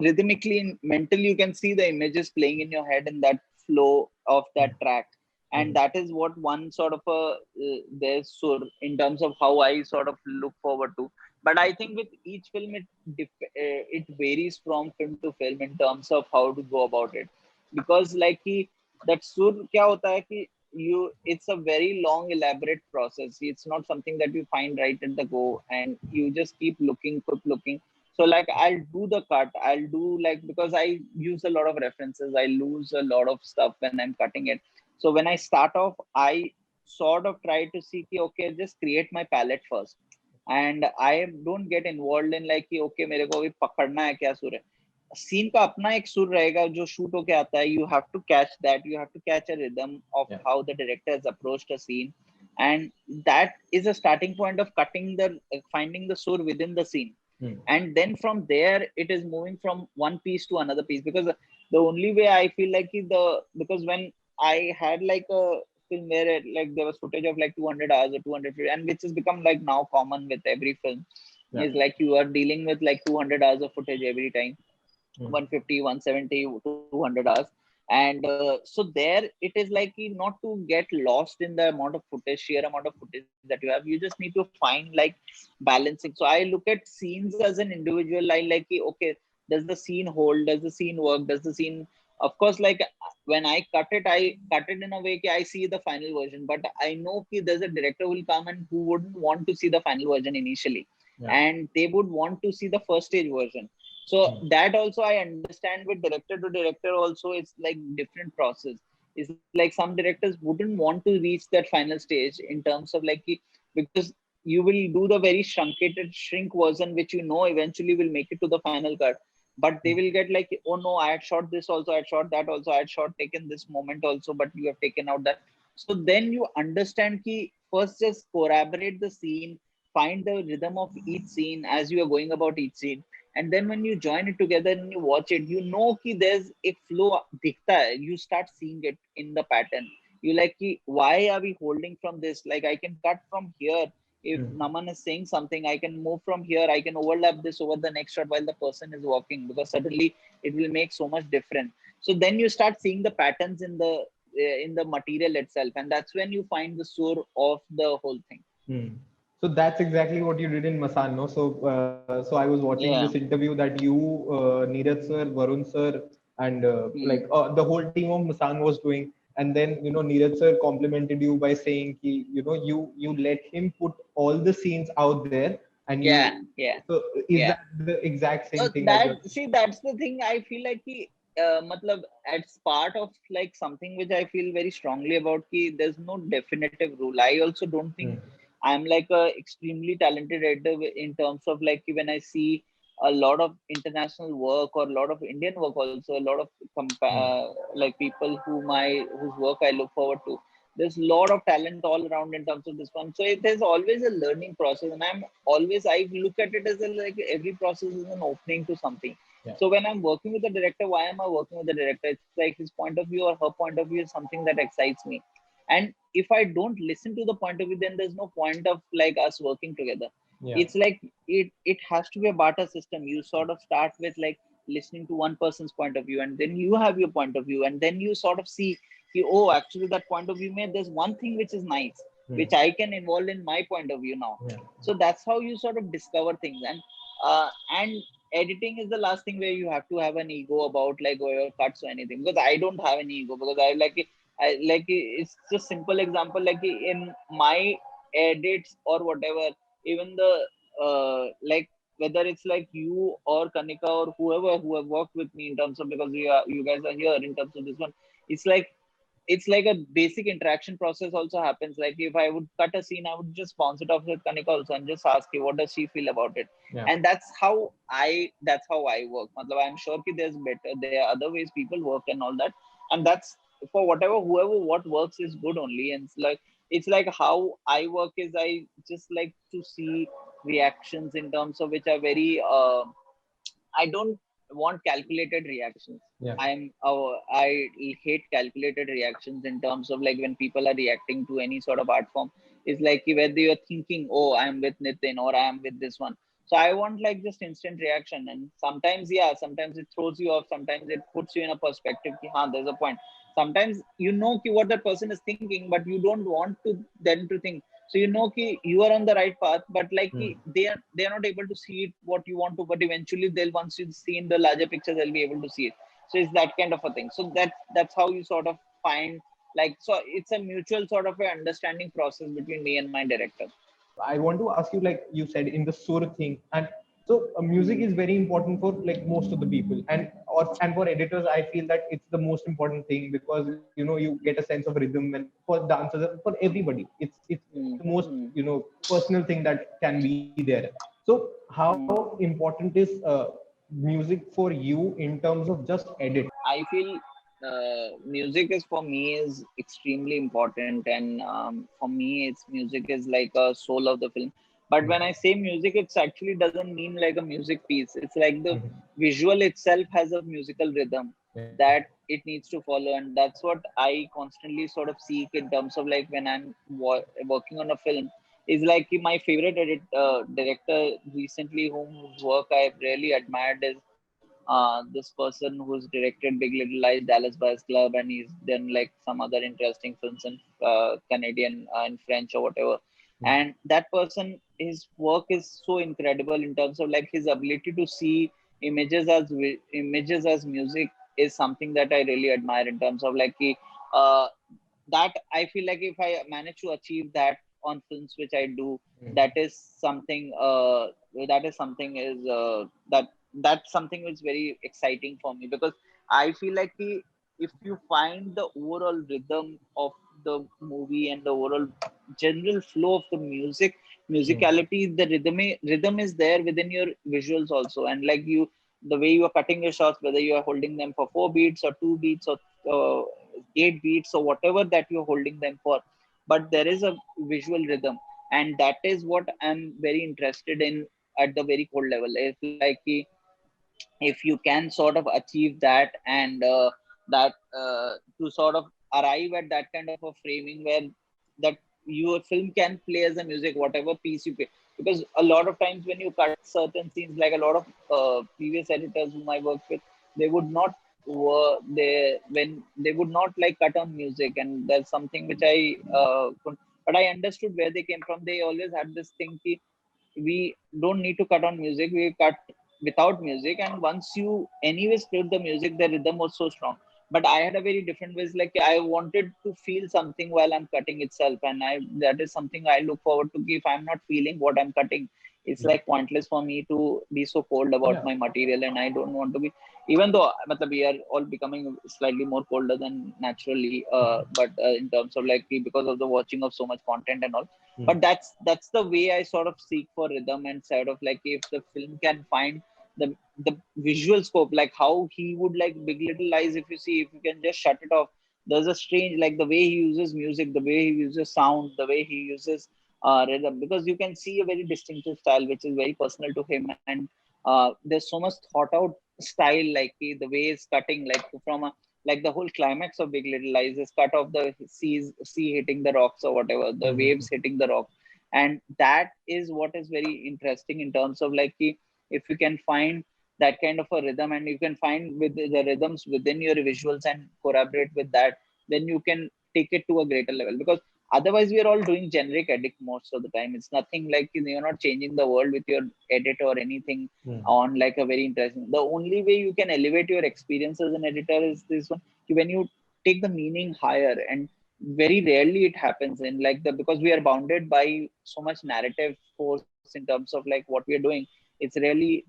rhythmically and mentally you can see the images playing in your head in that flow of that track, and Hmm. that is what one sort of a there's sur in terms of how I sort of look forward to. But I think with each film it varies from film to film in terms of how to go about it, because like कि that sur क्या होता है कि it's a very long elaborate process. It's not something that you find right at the go and you just keep looking. So like I'll do the cut, I'll do like, because I use a lot of references, I lose a lot of stuff when I'm cutting it. So when I start off, I sort of try to see कि okay, just create my palette first, and I don't get involved in like कि okay मेरे को अभी पकड़ना है क्या सुर है. सीन का अपना एक सुर रहेगा जो शूट होके आता है. You have to catch that, you have to catch a rhythm of Yeah. how the director has approached a scene, and that is a starting point of cutting the finding the sur within the scene. Hmm. And then from there it is moving from one piece to another piece, because the only way I feel like because when I had like a film where like there was footage of like 200 hours or 200, and which has become like now common with every film, Yeah. is like you are dealing with like 200 hours of footage every time, Hmm. 150, 170, 200 hours. And so there it is like not to get lost in the amount of footage, sheer amount of footage that you have. You just need to find like balancing. So I look at scenes as an individual. I like okay, does the scene hold, does the scene work, does the scene, of course, like when I cut it in a way that I see the final version, but I know that there's a director who will come and who wouldn't want to see the final version initially, Yeah. and they would want to see the first stage version. So Hmm. that also I understand with director to director also it's like different process. It's like some directors wouldn't want to reach that final stage in terms of like because you will do the very shrink version which you know eventually will make it to the final cut. But they Hmm. will get like, oh no, I had shot this also, I had shot that also, I had shot taken this moment also, but you have taken out that. So then you understand ki first just corroborate the scene, find the rhythm of each scene as you are going about each scene, and then when you join it together and you watch it, you know कि there's a flow दिखता है. You start seeing it in the pattern. You like कि why are we holding from this, like I can cut from here. If Hmm. Naman is saying something, I can move from here, I can overlap this over the next shot while the person is walking, because suddenly it will make so much difference. So then you start seeing the patterns in the material itself, and that's when you find the sur of the whole thing. Hmm. So that's exactly what you did in Masaan, no? So I was watching this Yeah. interview that you, Neeraj sir, Varun sir, and Hmm. the whole team of Masaan was doing. And then Neeraj sir complimented you by saying, ki, you let him put all the scenes out there, and Yeah. you. Yeah. So is Yeah. that the exact same thing as That, you're? see, that's the thing I feel like matlab, it's part of like something which I feel very strongly about ki there's no definitive rule. I also don't Hmm. think I'm like a extremely talented editor in terms of like when I see a lot of international work or a lot of Indian work also, a lot of Hmm. like people whose work I look forward to. There's a lot of talent all around in terms of this one. So it is always a learning process, and I look at it as like every process is an opening to something. Yeah. So when I'm working with the director, why am I working with the director? It's like his point of view or her point of view is something that excites me. And if I don't listen to the point of view, then there's no point of like us working together. Yeah. It's like it has to be a barter system. You sort of start with like listening to one person's point of view, and then you have your point of view, and then you sort of see, oh, actually that point of view made there's one thing which is nice. which I can involve in my point of view now. So that's how you sort of discover things. And editing is the last thing where you have to have an ego about like your cuts or anything, because I don't have an ego, because I like it's just simple example, like in my edits or whatever, even the like whether it's like you or Kanika or whoever who have worked with me in terms of, because you guys are here in terms of this one, it's like a basic interaction process also happens. Like if I would cut a scene, I would just bounce it off with Kanika also and just ask you what does she feel about it. And that's how I work. I'm sure there are other ways people work and all that, and that's for whoever what works is good only. And it's like how I work is I just like to see reactions in terms of which are very I don't want calculated reactions. I hate calculated reactions in terms of like when people are reacting to any sort of art form. It's like whether you're thinking, oh, I'm with Nitin or I'm with this one. So I want like just instant reaction. And sometimes, sometimes it throws you off. Sometimes it puts you in a perspective. Ki, there's a point. Sometimes what that person is thinking, but you don't want to them to think. So you are on the right path, but like they are not able to see it what you want to, but eventually once you see in the larger picture, they'll be able to see it. So it's that kind of a thing. So that's how you sort of find, like, so it's a mutual sort of a understanding process between me and my director. I want to ask you, like you said, in the sur thing, and so music is very important for like most of the people, and for editors, I feel that it's the most important thing, because you get a sense of rhythm, and for dancers, for everybody, it's the most personal thing that can be there. So how important is music for you in terms of just edit? I feel music is for me is extremely important, and for me, it's music is like a soul of the film. But when I say music, it actually doesn't mean like a music piece. It's like the visual itself has a musical rhythm that it needs to follow, and that's what I constantly sort of seek in terms of like when I'm working on a film. Is like my favorite director recently, whose work I've really admired, is this person who's directed Big Little Lies, Dallas Buyers Club, and he's done like some other interesting films in Canadian and French or whatever. And that person, his work is so incredible in terms of like his ability to see images as music is something that I really admire in terms of like uh, that I feel like if I manage to achieve that on films which I do, that is something that's something which is very exciting for me, because I feel like if you find the overall rhythm of the movie and the overall general flow of the musicality, the rhythm is there within your visuals also, and like the way you are cutting your shots, whether you are holding them for 4 beats or 2 beats or 8 beats or whatever that you're holding them for, but there is a visual rhythm, and that is what I'm very interested in at the very core level. If like if you can sort of achieve that, and that to sort of arrive at that kind of a framing where that your film can play as a music, whatever piece you play. Because a lot of times when you cut certain scenes, like a lot of previous editors whom I worked with, they would not they would not like cut on music, and that's something which but I understood where they came from. They always had this thing ki, we don't need to cut on music, we cut without music, and once you anyways played the music, the rhythm was so strong. But I had a very different ways, like I wanted to feel something while I'm cutting itself, and I that is something I look forward to. If I'm not feeling what I'm cutting, it's like pointless for me to be so cold about my material, and I don't want to be, even though we are all becoming slightly more colder than naturally, but in terms of like because of the watching of so much content and all. But that's the way I sort of seek for rhythm, and sort of like if the film can find the visual scope, like how he would like Big Little Lies, if you see, if you can just shut it off, there's a strange, like the way he uses music, the way he uses sound, the way he uses rhythm, because you can see a very distinctive style which is very personal to him. And there's so much thought out style, like the way he's cutting, like from a, like the whole climax of Big Little Lies is cut off the sea hitting the rocks or whatever, the waves hitting the rock. And that is what is very interesting in terms of like if you can find that kind of a rhythm, and you can find with the rhythms within your visuals and collaborate with that, then you can take it to a greater level. Because Otherwise, we are all doing generic edit most of the time. It's nothing like you're not changing the world with your edit or anything on like a very interesting. The only way you can elevate your experience as an editor is this one, when you take the meaning higher, and very rarely it happens in like the, because we are bounded by so much narrative force in terms of like what we are doing. It's rarely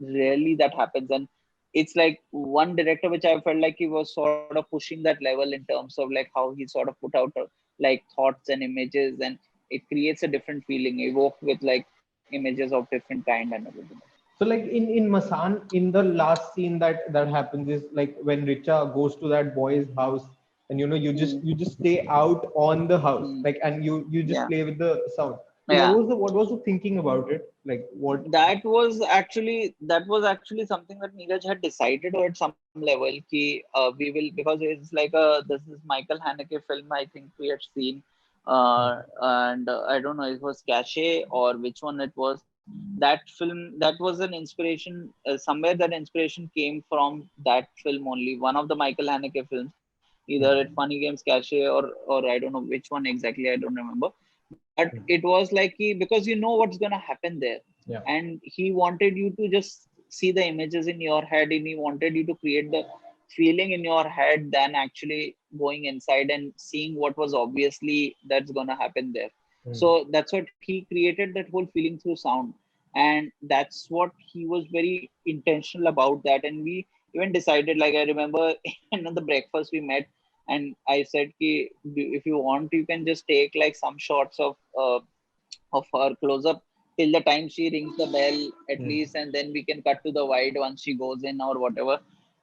that happens. And it's like one director which I felt like he was sort of pushing that level in terms of like how he sort of put out like thoughts and images, and it creates a different feeling evoked with like images of different kind and everything. So like in Masaan, in the last scene that happens is like when Richa goes to that boy's house, and you just stay out on the house, Hmm. like, and you just Yeah. play with the sound. So Yeah. what was the thinking about it? Like what? That was actually something that Neeraj had decided at some level ki we will, because it's like this is Michael Haneke film I think we had seen, and I don't know if it was Cache or which one it was. That film, that was an inspiration, somewhere that inspiration came from that film only, one of the Michael Haneke films, either at Funny Games Cache or I don't know which one exactly, I don't remember. But it was like because you know what's gonna happen there, Yeah. and he wanted you to just see the images in your head, and he wanted you to create the feeling in your head than actually going inside and seeing what was obviously that's gonna happen there. So that's what he created, that whole feeling through sound, and that's what he was very intentional about that. And we even decided, like I remember in the breakfast we met, and I said ki, if you want you can just take like some shots of her close up till the time she rings the bell at least, and then we can cut to the wide once she goes in or whatever.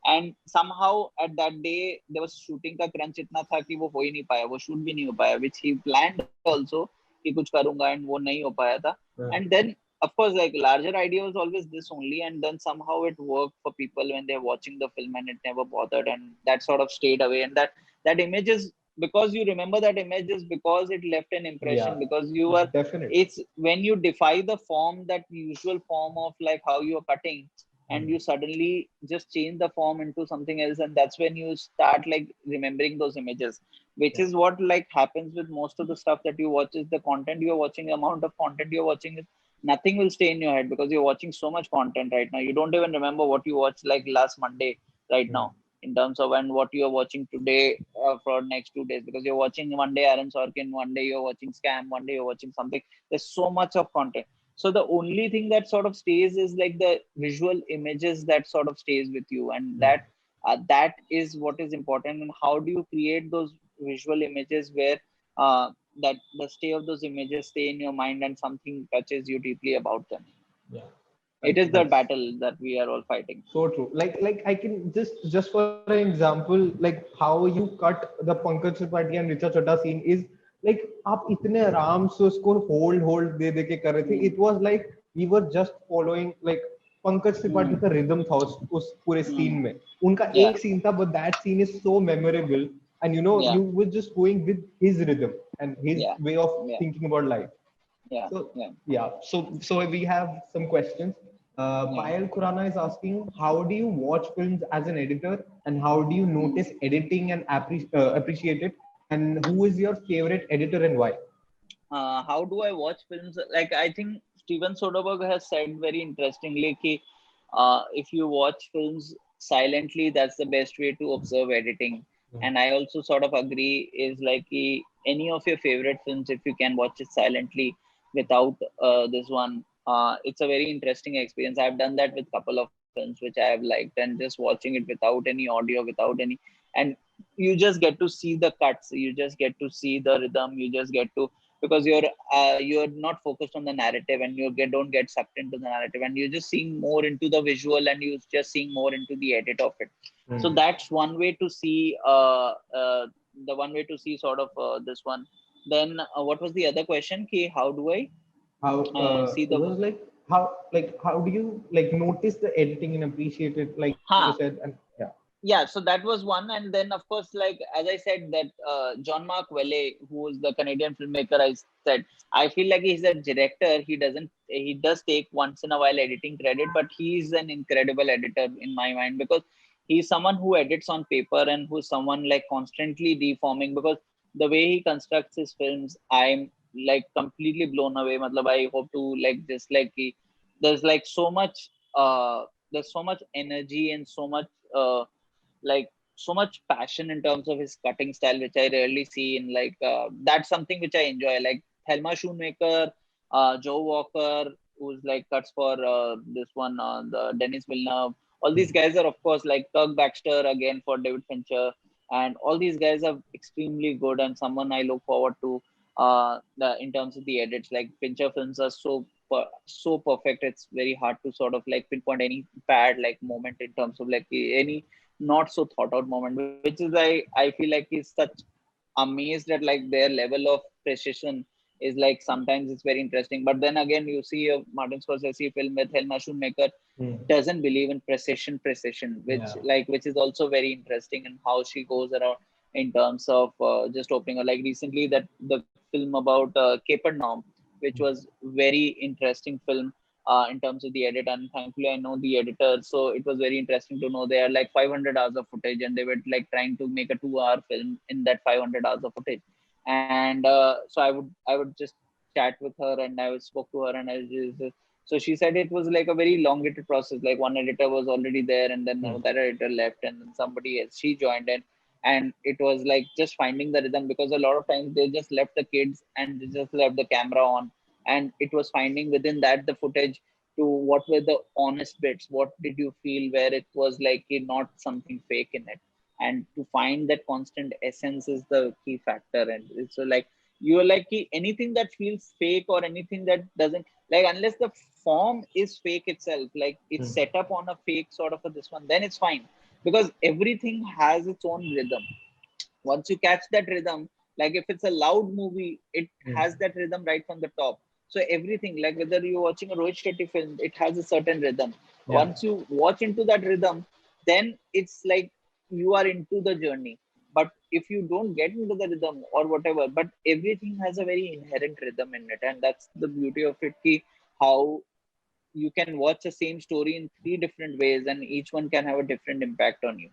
And somehow at that day there was shooting का crunch इतना था कि वो हो ही नहीं पाया, वो shoot भी नहीं हो पाया, which he planned also कि कुछ करूंगा, and वो नहीं हो पाया था. And then of course like larger idea was always this only, and then somehow it worked for people when they're watching the film, and it never bothered, and that sort of stayed away. And that image is, because you remember that image is because it left an Yeah. impression, because you are, Definitely. it's when you defy the form, that usual form of like how you are cutting, and you suddenly just change the form into something else, and that's when you start like remembering those images, which Yeah. is what like happens with most of the stuff that you watch. Is the content you're watching, the amount of content you're watching is, nothing will stay in your head because you're watching so much content right now. You don't even remember what you watched like last Monday right now, in terms of, and what you are watching today for next 2 days, because you're watching one day Aaron Sorkin, one day you're watching Scam, one day you're watching something. There's so much of content. So the only thing that sort of stays is like the visual images that sort of stays with you, and that is what is important. And how do you create those visual images where that the stay of those images stay in your mind and something touches you deeply about them? Yeah. It is the That's battle that we are all fighting. so true. Like I can just for an example, like how you cut the Pankaj Tripathi and Richa Chadha scene is like आप इतने आराम से उसको hold दे के कर रहे थे. Hmm. It was like we were just following like Pankaj Tripathi Hmm. का rhythm था उस पूरे Hmm. scene में. उनका Yeah. एक scene था, but that scene is so memorable, and Yeah. you were just going with his rhythm and his Yeah. way of Yeah. thinking about life. Yeah. So Yeah. yeah, so we have some questions. Yeah. Payal Khurana is asking, how do you watch films as an editor, and how do you Hmm. notice editing and appreciate it? And who is your favorite editor and why? How do I watch films? Like I think Steven Soderbergh has said very interestingly, ki, if you watch films silently, that's the best way to observe editing. And I also sort of agree. Is like ki, any of your favorite films, if you can watch it silently without this one, it's a very interesting experience. I've done that with a couple of films which I have liked, and just watching it without any audio, without any, and you just get to see the cuts, you just get to see the rhythm, you just get to, because you're not focused on the narrative, and don't get sucked into the narrative, and you're just seeing more into the visual, and you're just seeing more into the edit of it. So that's one way to see the one way to see sort of this one. Then what was the other question? Ki, how do I How see it the was like how do you like notice the editing and appreciate it, like you ha? said? And yeah. Yeah, so that was one. And then of course, like as I said, that John Mark Velle, who is the Canadian filmmaker, I said I feel like he's a director. He does take once in a while editing credit, but he's an incredible editor in my mind, because he's someone who edits on paper, and who's someone like constantly deforming, because the way he constructs his films, I'm like completely blown away. Matlab, I hope to like just like there's like so much there's so much energy and so much like so much passion in terms of his cutting style, which I rarely see in like that's something which I enjoy. Like Thelma Shoemaker, Joe Walker, who's like cuts for this one, the Dennis Villeneuve. All these guys are of course like Kirk Baxter again for David Fincher, and all these guys are extremely good and someone I look forward to. In terms of the edits, like Fincher films are so perfect. It's very hard to sort of like pinpoint any bad like moment in terms of like any not so thought out moment, which is I feel like is such amazed at like their level of precision is like sometimes it's very interesting. But then again, you see a Martin Scorsese film with Helma Shoemaker doesn't believe in precision, which Yeah. like which is also very interesting and how she goes around in terms of just opening like recently that the film about Capernaum, which was very interesting film in terms of the edit, and thankfully I know the editor, so it was very interesting to know they had like 500 hours of footage and they were like trying to make a 2 hour film in that 500 hours of footage. And so I would just chat with her and I spoke to her and I just so she said it was like a very elongated process. Like one editor was already there, and then that editor left, and then somebody else she joined in, and it was like just finding the rhythm because a lot of times they just left the kids and they just left the camera on, and it was finding within that the footage to what were the honest bits, what did you feel where it was like not something fake in it, and to find that constant essence is the key factor. And it's so like you're like anything that feels fake or anything that doesn't like unless the form is fake itself, like it's set up on a fake sort of a this one, then it's fine because everything has its own rhythm. Once you catch that rhythm, like if it's a loud movie, it has that rhythm right from the top. So everything, like whether you're watching a Rohit Shetty film, it has a certain rhythm. Yeah. Once you watch into that rhythm, then it's like you are into the journey. But if you don't get into the rhythm or whatever, but everything has a very inherent rhythm in it, and that's the beauty of it. How you can watch the same story in three different ways, and each one can have a different impact on you.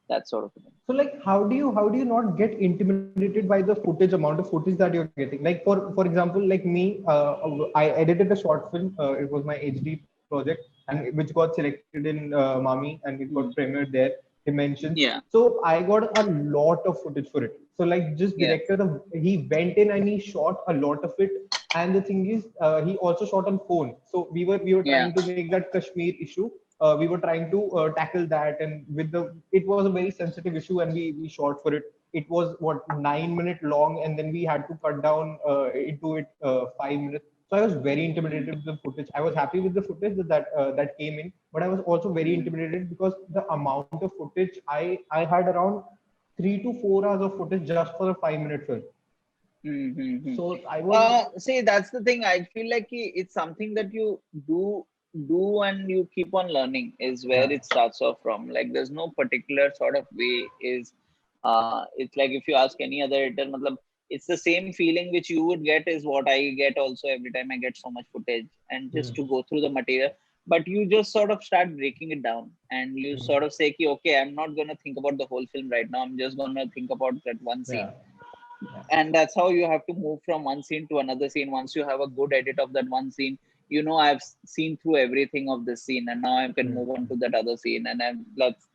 That sort of thing. So like how do you not get intimidated by the footage amount of footage that you're getting? Like for example, like me, I edited a short film. It was my HD project, and which got selected in Mami, and it got premiered there. Dimensions. Yeah, So I got a lot of footage for it. So like just yeah, director, he went in and he shot a lot of it. And the thing is, he also shot on phone. So we were yeah. trying to make that Kashmir issue. We were trying to tackle that, and with the it was a very sensitive issue, and we shot for it. It was what 9 minute long, and then we had to cut down into it 5 minutes. So I was very intimidated with the footage. I was happy with the footage that came in, but I was also very Mm. intimidated because the amount of footage I had around 3 to 4 hours of footage just for a 5 minute film. Mm-hmm. So I was See, that's the thing. I feel like it's something that you do and you keep on learning is where yeah. it starts off from. Like there's no particular sort of way is it's like if you ask any other editor, matlab, it's the same feeling which you would get is what I get also every time I get so much footage and just to go through the material. But you just sort of start breaking it down and you sort of say, ki, okay, I'm not gonna think about the whole film right now. I'm just gonna think about that one scene, Yeah. Yeah. and that's how you have to move from one scene to another scene. Once you have a good edit of that one scene, I've seen through everything of this scene and now I can move on to that other scene, and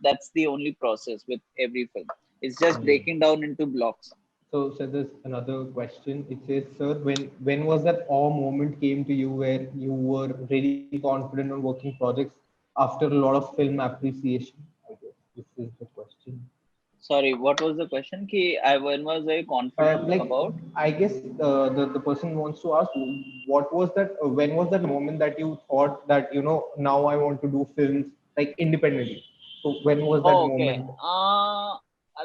that's the only process with every film. It's just breaking down into blocks. So there's another question. It says, sir, when was that awe moment came to you where you were really confident on working projects after a lot of film appreciation? I guess this is the question. Sorry, what was the question? Ki I when was very confident Like about? I guess the person wants to ask, what was that? When was that moment that you thought that now I want to do films like independently? So when was that Oh, okay. moment?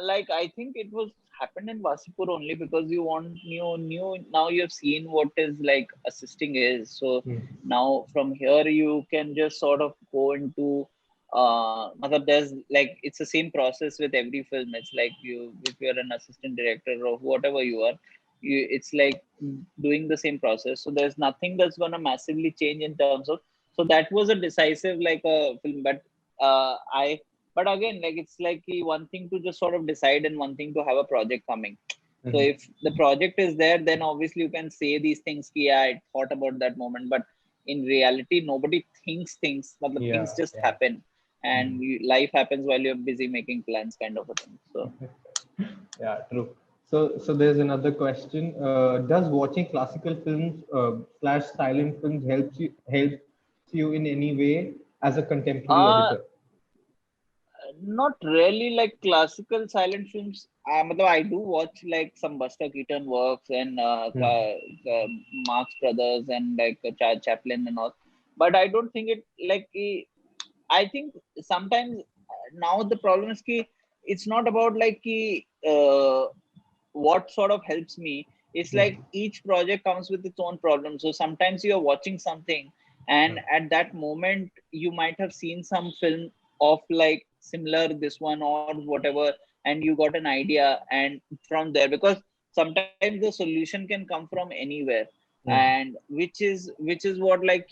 Like I think it was happened in Vasipur only because you want new. Now you've seen what is like assisting is. So now from here you can just sort of go into. Matlab there's like it's the same process with every film. It's like you if you're an assistant director or whatever you are, it's like doing the same process. So there's nothing that's gonna massively change in terms of. So that was a decisive like a film, but I but again, like it's like one thing to just sort of decide and one thing to have a project coming. So if the project is there, then obviously you can say these things. Ki, yeah, I thought about that moment, but in reality, nobody thinks things. But the things just happen, and life happens while you're busy making plans, kind of a thing. So yeah, true. So there's another question. Does watching classical films slash silent films helps you in any way as a contemporary uh editor? not really like classical silent films. Matlab, I do watch like some Buster Keaton works and Marx Brothers and like Chaplin and all, but I don't think it like I think sometimes now the problem is ki it's not about like ki, what sort of helps me. It's Hmm. like each project comes with its own problem. So sometimes you're watching something, and at that moment you might have seen some film of like similar this one or whatever, and you got an idea, and from there, because sometimes the solution can come from anywhere, Hmm. and which is what like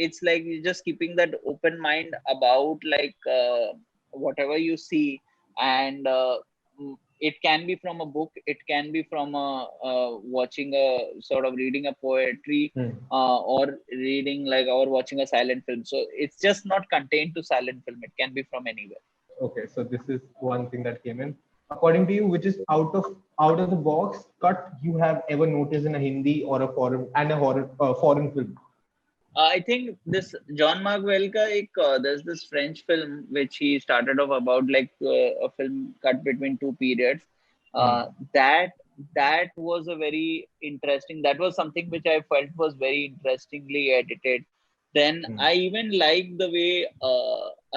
it's like you're just keeping that open mind about like whatever you see. And it can be from a book, it can be from watching a sort of reading a poetry, Hmm. or reading like or watching a silent film. So it's just not contained to silent film, it can be from anywhere. Okay, so this is one thing that came in. According to you, which is out of the box cut you have ever noticed in a Hindi or a foreign film? I think this John Mark Welka, there's this French film which he started off about like a film cut between two periods. Hmm. Uh, that that was a very interesting. That was something which I felt was very interestingly edited. Then Hmm. I even like the way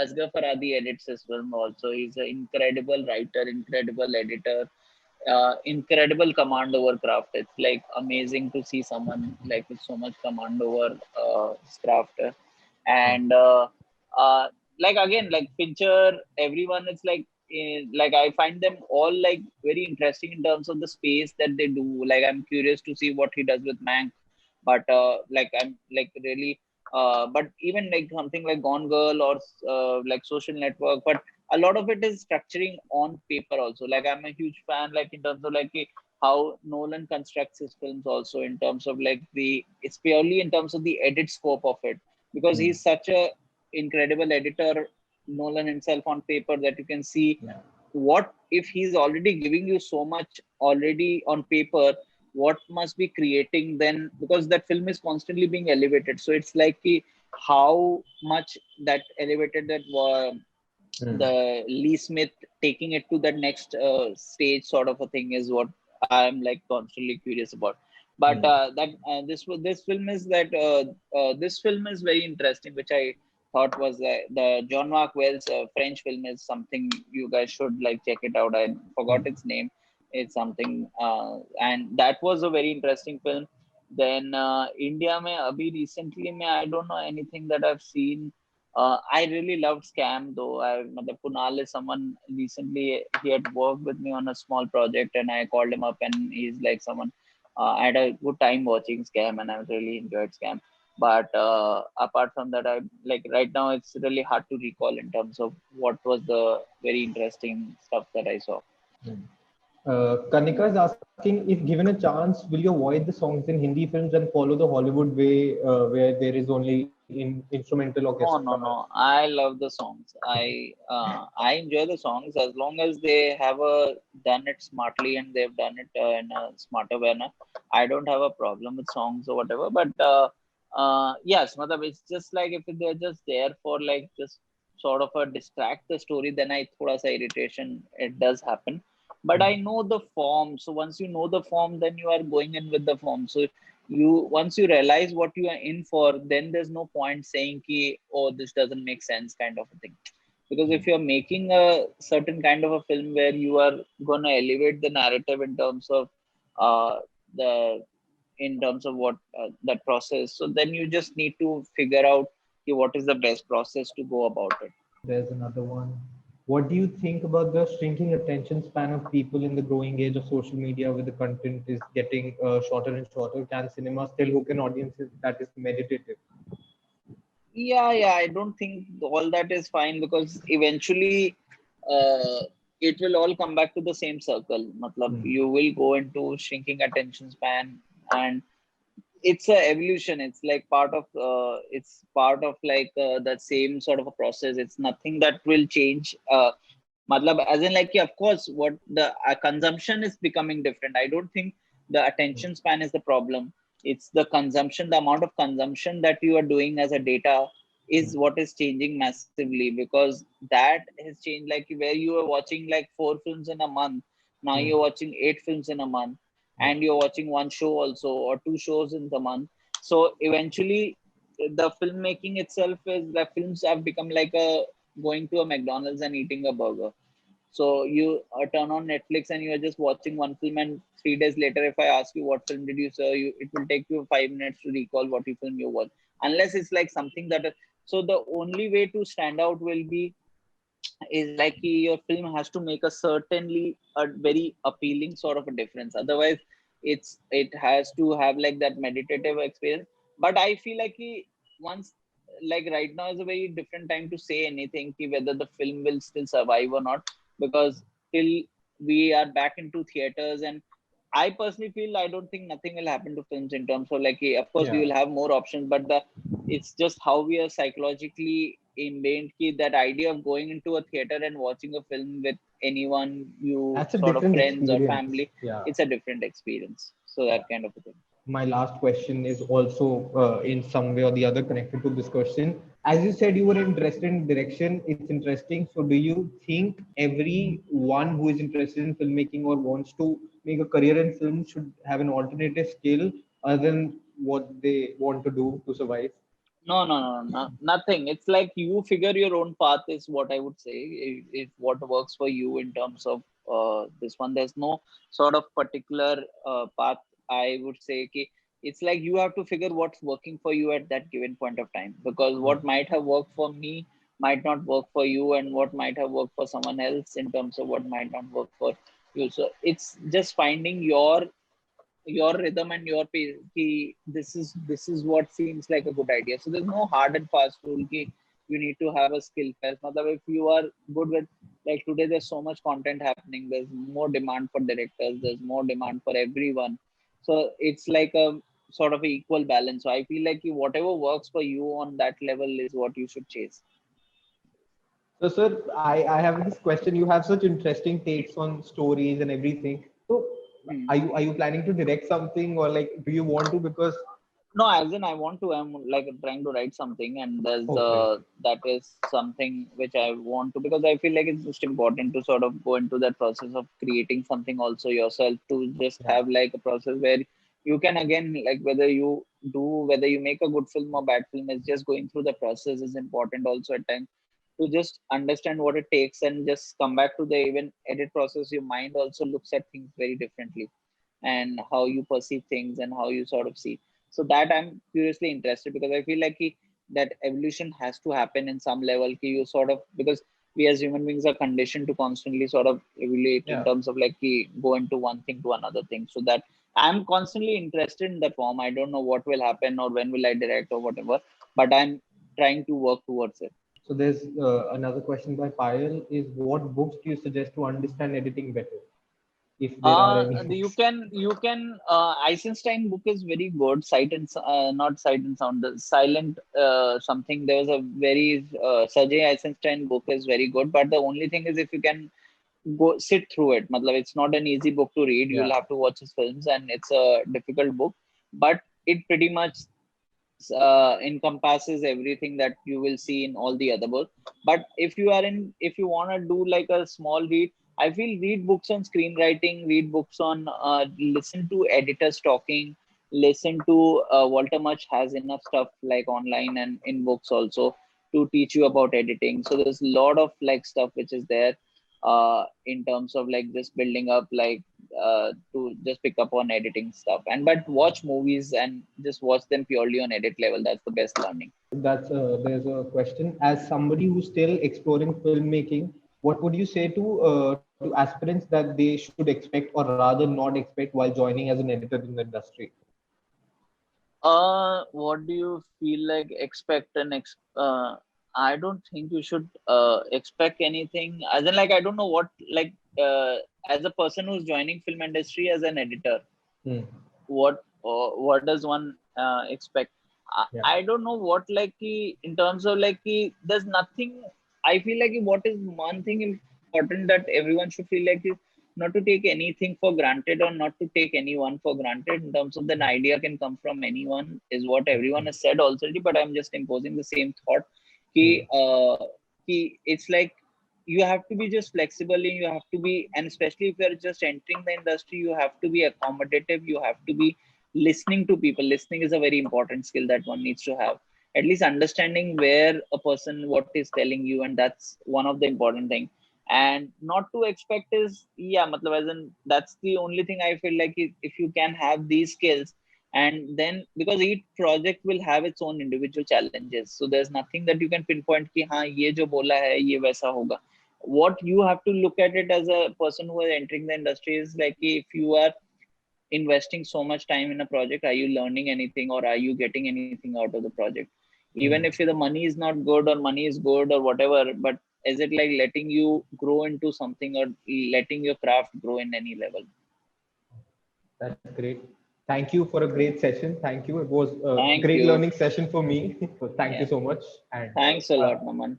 Asghar Farhadi edits his film. Also, he's an incredible writer, incredible editor, incredible command over craft. It's like amazing to see someone like with so much command over his craft. Hmm. And like again, like Fincher, everyone is like I find them all like very interesting in terms of the space that they do. Like I'm curious to see what he does with Mank, but like I'm like really but even like something like Gone Girl or like Social Network, but a lot of it is structuring on paper also. Like I'm a huge fan like in terms of like how Nolan constructs his films also in terms of like the it's purely in terms of the edit scope of it, because Hmm. he's such a incredible editor, Nolan himself, on paper, that you can see Yeah. what if he's already giving you so much already on paper, what must be creating then, because that film is constantly being elevated. So it's like how much that elevated that Hmm. the Lee Smith taking it to that next stage sort of a thing is what I'm like constantly curious about. But Hmm. this film is that this film is very interesting, which I thought was the John Mark Wells French film is something you guys should like check it out. I Hmm. forgot its name. It's something, and that was a very interesting film. Then India mein abhi recently mein I don't know anything that I've seen. I really loved Scam though. Matlab, Kunal is someone recently, he had worked with me on a small project, and I called him up, and he's like someone. I had a good time watching Scam, and I really enjoyed Scam. But apart from that, I like right now it's really hard to recall in terms of what was the very interesting stuff that I saw. Hmm. Kanika is asking if given a chance, will you avoid the songs in Hindi films and follow the Hollywood way, where there is only instrumental No, orchestra? no, no. I love the songs. I enjoy the songs as long as they have done it smartly and they've done it in a smarter manner. I don't have a problem with songs or whatever. But yes, matlab, it's just like if they're just there for like just sort of a distract the story, then I thoda sa irritation it does happen. But Hmm. I know the form. So once you know the form, then you are going in with the form. So you once you realize what you are in for, then there's no point saying ki, oh, this doesn't make sense kind of a thing. Because if you're making a certain kind of a film where you are going to elevate the narrative in terms of uh, the in terms of what that process, so then you just need to figure out ki, what is the best process to go about it. There's another one. What do you think about the shrinking attention span of people in the growing age of social media, where the content is getting shorter and shorter? Can cinema still hook an audience that is meditative? Yeah, I don't think all that is fine, because eventually, uh, it will all come back to the same circle. Matlab, you will go into shrinking attention span, and it's a evolution. It's like part of like that same sort of a process. It's nothing that will change. Matlab, as in like, yeah, of course, what the consumption is becoming different. I don't think the attention span is the problem. It's the consumption, the amount of consumption that you are doing as a data is what is changing massively, because that has changed. Like where you were watching like 4 films in a month, now you're watching 8 films in a month, and you're watching one show also or 2 shows in the month. So eventually, the filmmaking itself is, the films have become like a going to a McDonald's and eating a burger. So you turn on Netflix and you are just watching one film, and 3 days later, if I ask you what film did you see, it will take you 5 minutes to recall what film you watched, unless it's like something that. So the only way to stand out will be is like your film has to make a certainly a very appealing sort of a difference. Otherwise, it has to have like that meditative experience. But I feel like once, like right now is a very different time to say anything whether the film will still survive or not, because till we are back into theaters. And I personally feel, I don't think nothing will happen to films in terms of like, of course we will have more options, but it's just how we are psychologically ingrained that idea of going into a theater and watching a film with anyone, you That's a sort of different friends or experience. family, Yeah. it's a different experience. So that kind of a thing. My last question is also in some way or the other connected to this question. As you said, you were interested in direction. It's interesting. So, do you think everyone who is interested in filmmaking or wants to make a career in film should have an alternative skill other than what they want to do to survive? No, nothing. It's like you figure your own path is what I would say. If what works for you in terms of this one, there's no sort of particular path. I would say it's like you have to figure what's working for you at that given point of time. Because what might have worked for me might not work for you, and what might have worked for someone else in terms of what might not work for you. So it's just finding your rhythm and your pace. This is what seems like a good idea. So there's no hard and fast rule ki you need to have a skill fest. Matlab, if you are good with, like today there's so much content happening, there's more demand for directors, there's more demand for everyone. So it's like a sort of a equal balance. So I feel like whatever works for you on that level is what you should chase. So, sir, I have this question. You have such interesting takes on stories and everything. So, Hmm. are you planning to direct something, or like, do you want to? Because No, as in I'm like trying to write something, and there's okay, that is something which I want to, because I feel like it's just important to sort of go into that process of creating something also yourself, to just yeah. have like a process where you can again, like whether you make a good film or bad film, is just going through the process is important also at times, to just understand what it takes and just come back to the even edit process. Your mind also looks at things very differently, and how you perceive things and how you sort of see. So that I'm curiously interested, because I feel like that evolution has to happen in some level. You sort of, because we as human beings are conditioned to constantly sort of evaluate in Yeah. terms of like go into one thing to another thing. So that I'm constantly interested in that form. I don't know what will happen or when will I direct or whatever, but I'm trying to work towards it. So there's another question by Payal is what books do you suggest to understand editing better, if there are any books? You can Eisenstein book is very good. Sight and not Sight and Sound, the Silent something. There was a very Sergei Eisenstein book is very good. But the only thing is, if you can go sit through it, matlab, it's not an easy book to read. You'll Yeah. have to watch his films, and it's a difficult book. But it pretty much encompasses everything that you will see in all the other books. But if you want to do like a small read, I feel read books on screenwriting, read books on listen to editors talking, listen to Walter Murch has enough stuff like online and in books also to teach you about editing. So there's a lot of like stuff which is there in terms of like just building up like to just pick up on editing stuff. And but watch movies and just watch them purely on edit level. That's the best learning. That's there's a question. As somebody who's still exploring filmmaking, what would you say to aspirants that they should expect, or rather not expect, while joining as an editor in the industry? What do you feel like expect and I don't think you should expect anything. As in, like, I don't know what, like, as a person who's joining film industry as an editor, Hmm. what does one expect? Yeah. I don't know what, like, in terms of, like, there's nothing. I feel like what is one thing important that everyone should feel like is not to take anything for granted or not to take anyone for granted. In terms of an idea can come from anyone, is what everyone has said already. But I'm just imposing the same thought. Hmm. It's like you have to be just flexible, and you have to be, and especially if you're just entering the industry, you have to be accommodative. You have to be listening to people. Listening is a very important skill that one needs to have, at least understanding where a person what is telling you, and that's one of the important thing. And not to expect is, yeah, matlab, as in, that's the only thing I feel like, if you can have these skills, and then because each project will have its own individual challenges, so there's nothing that you can pinpoint ki ha ye jo bola hai ye waisa hoga. What you have to look at it as a person who is entering the industry is like, if you are investing so much time in a project, are you learning anything, or are you getting anything out of the project? Even Hmm. if the money is not good, or money is good, or whatever, but is it like letting you grow into something, or letting your craft grow in any level? That's great. Thank you for a great session. Thank you. It was a Thank great you. learning session for me. So thank you Yeah, so much. And thanks a uh, lot, Naman.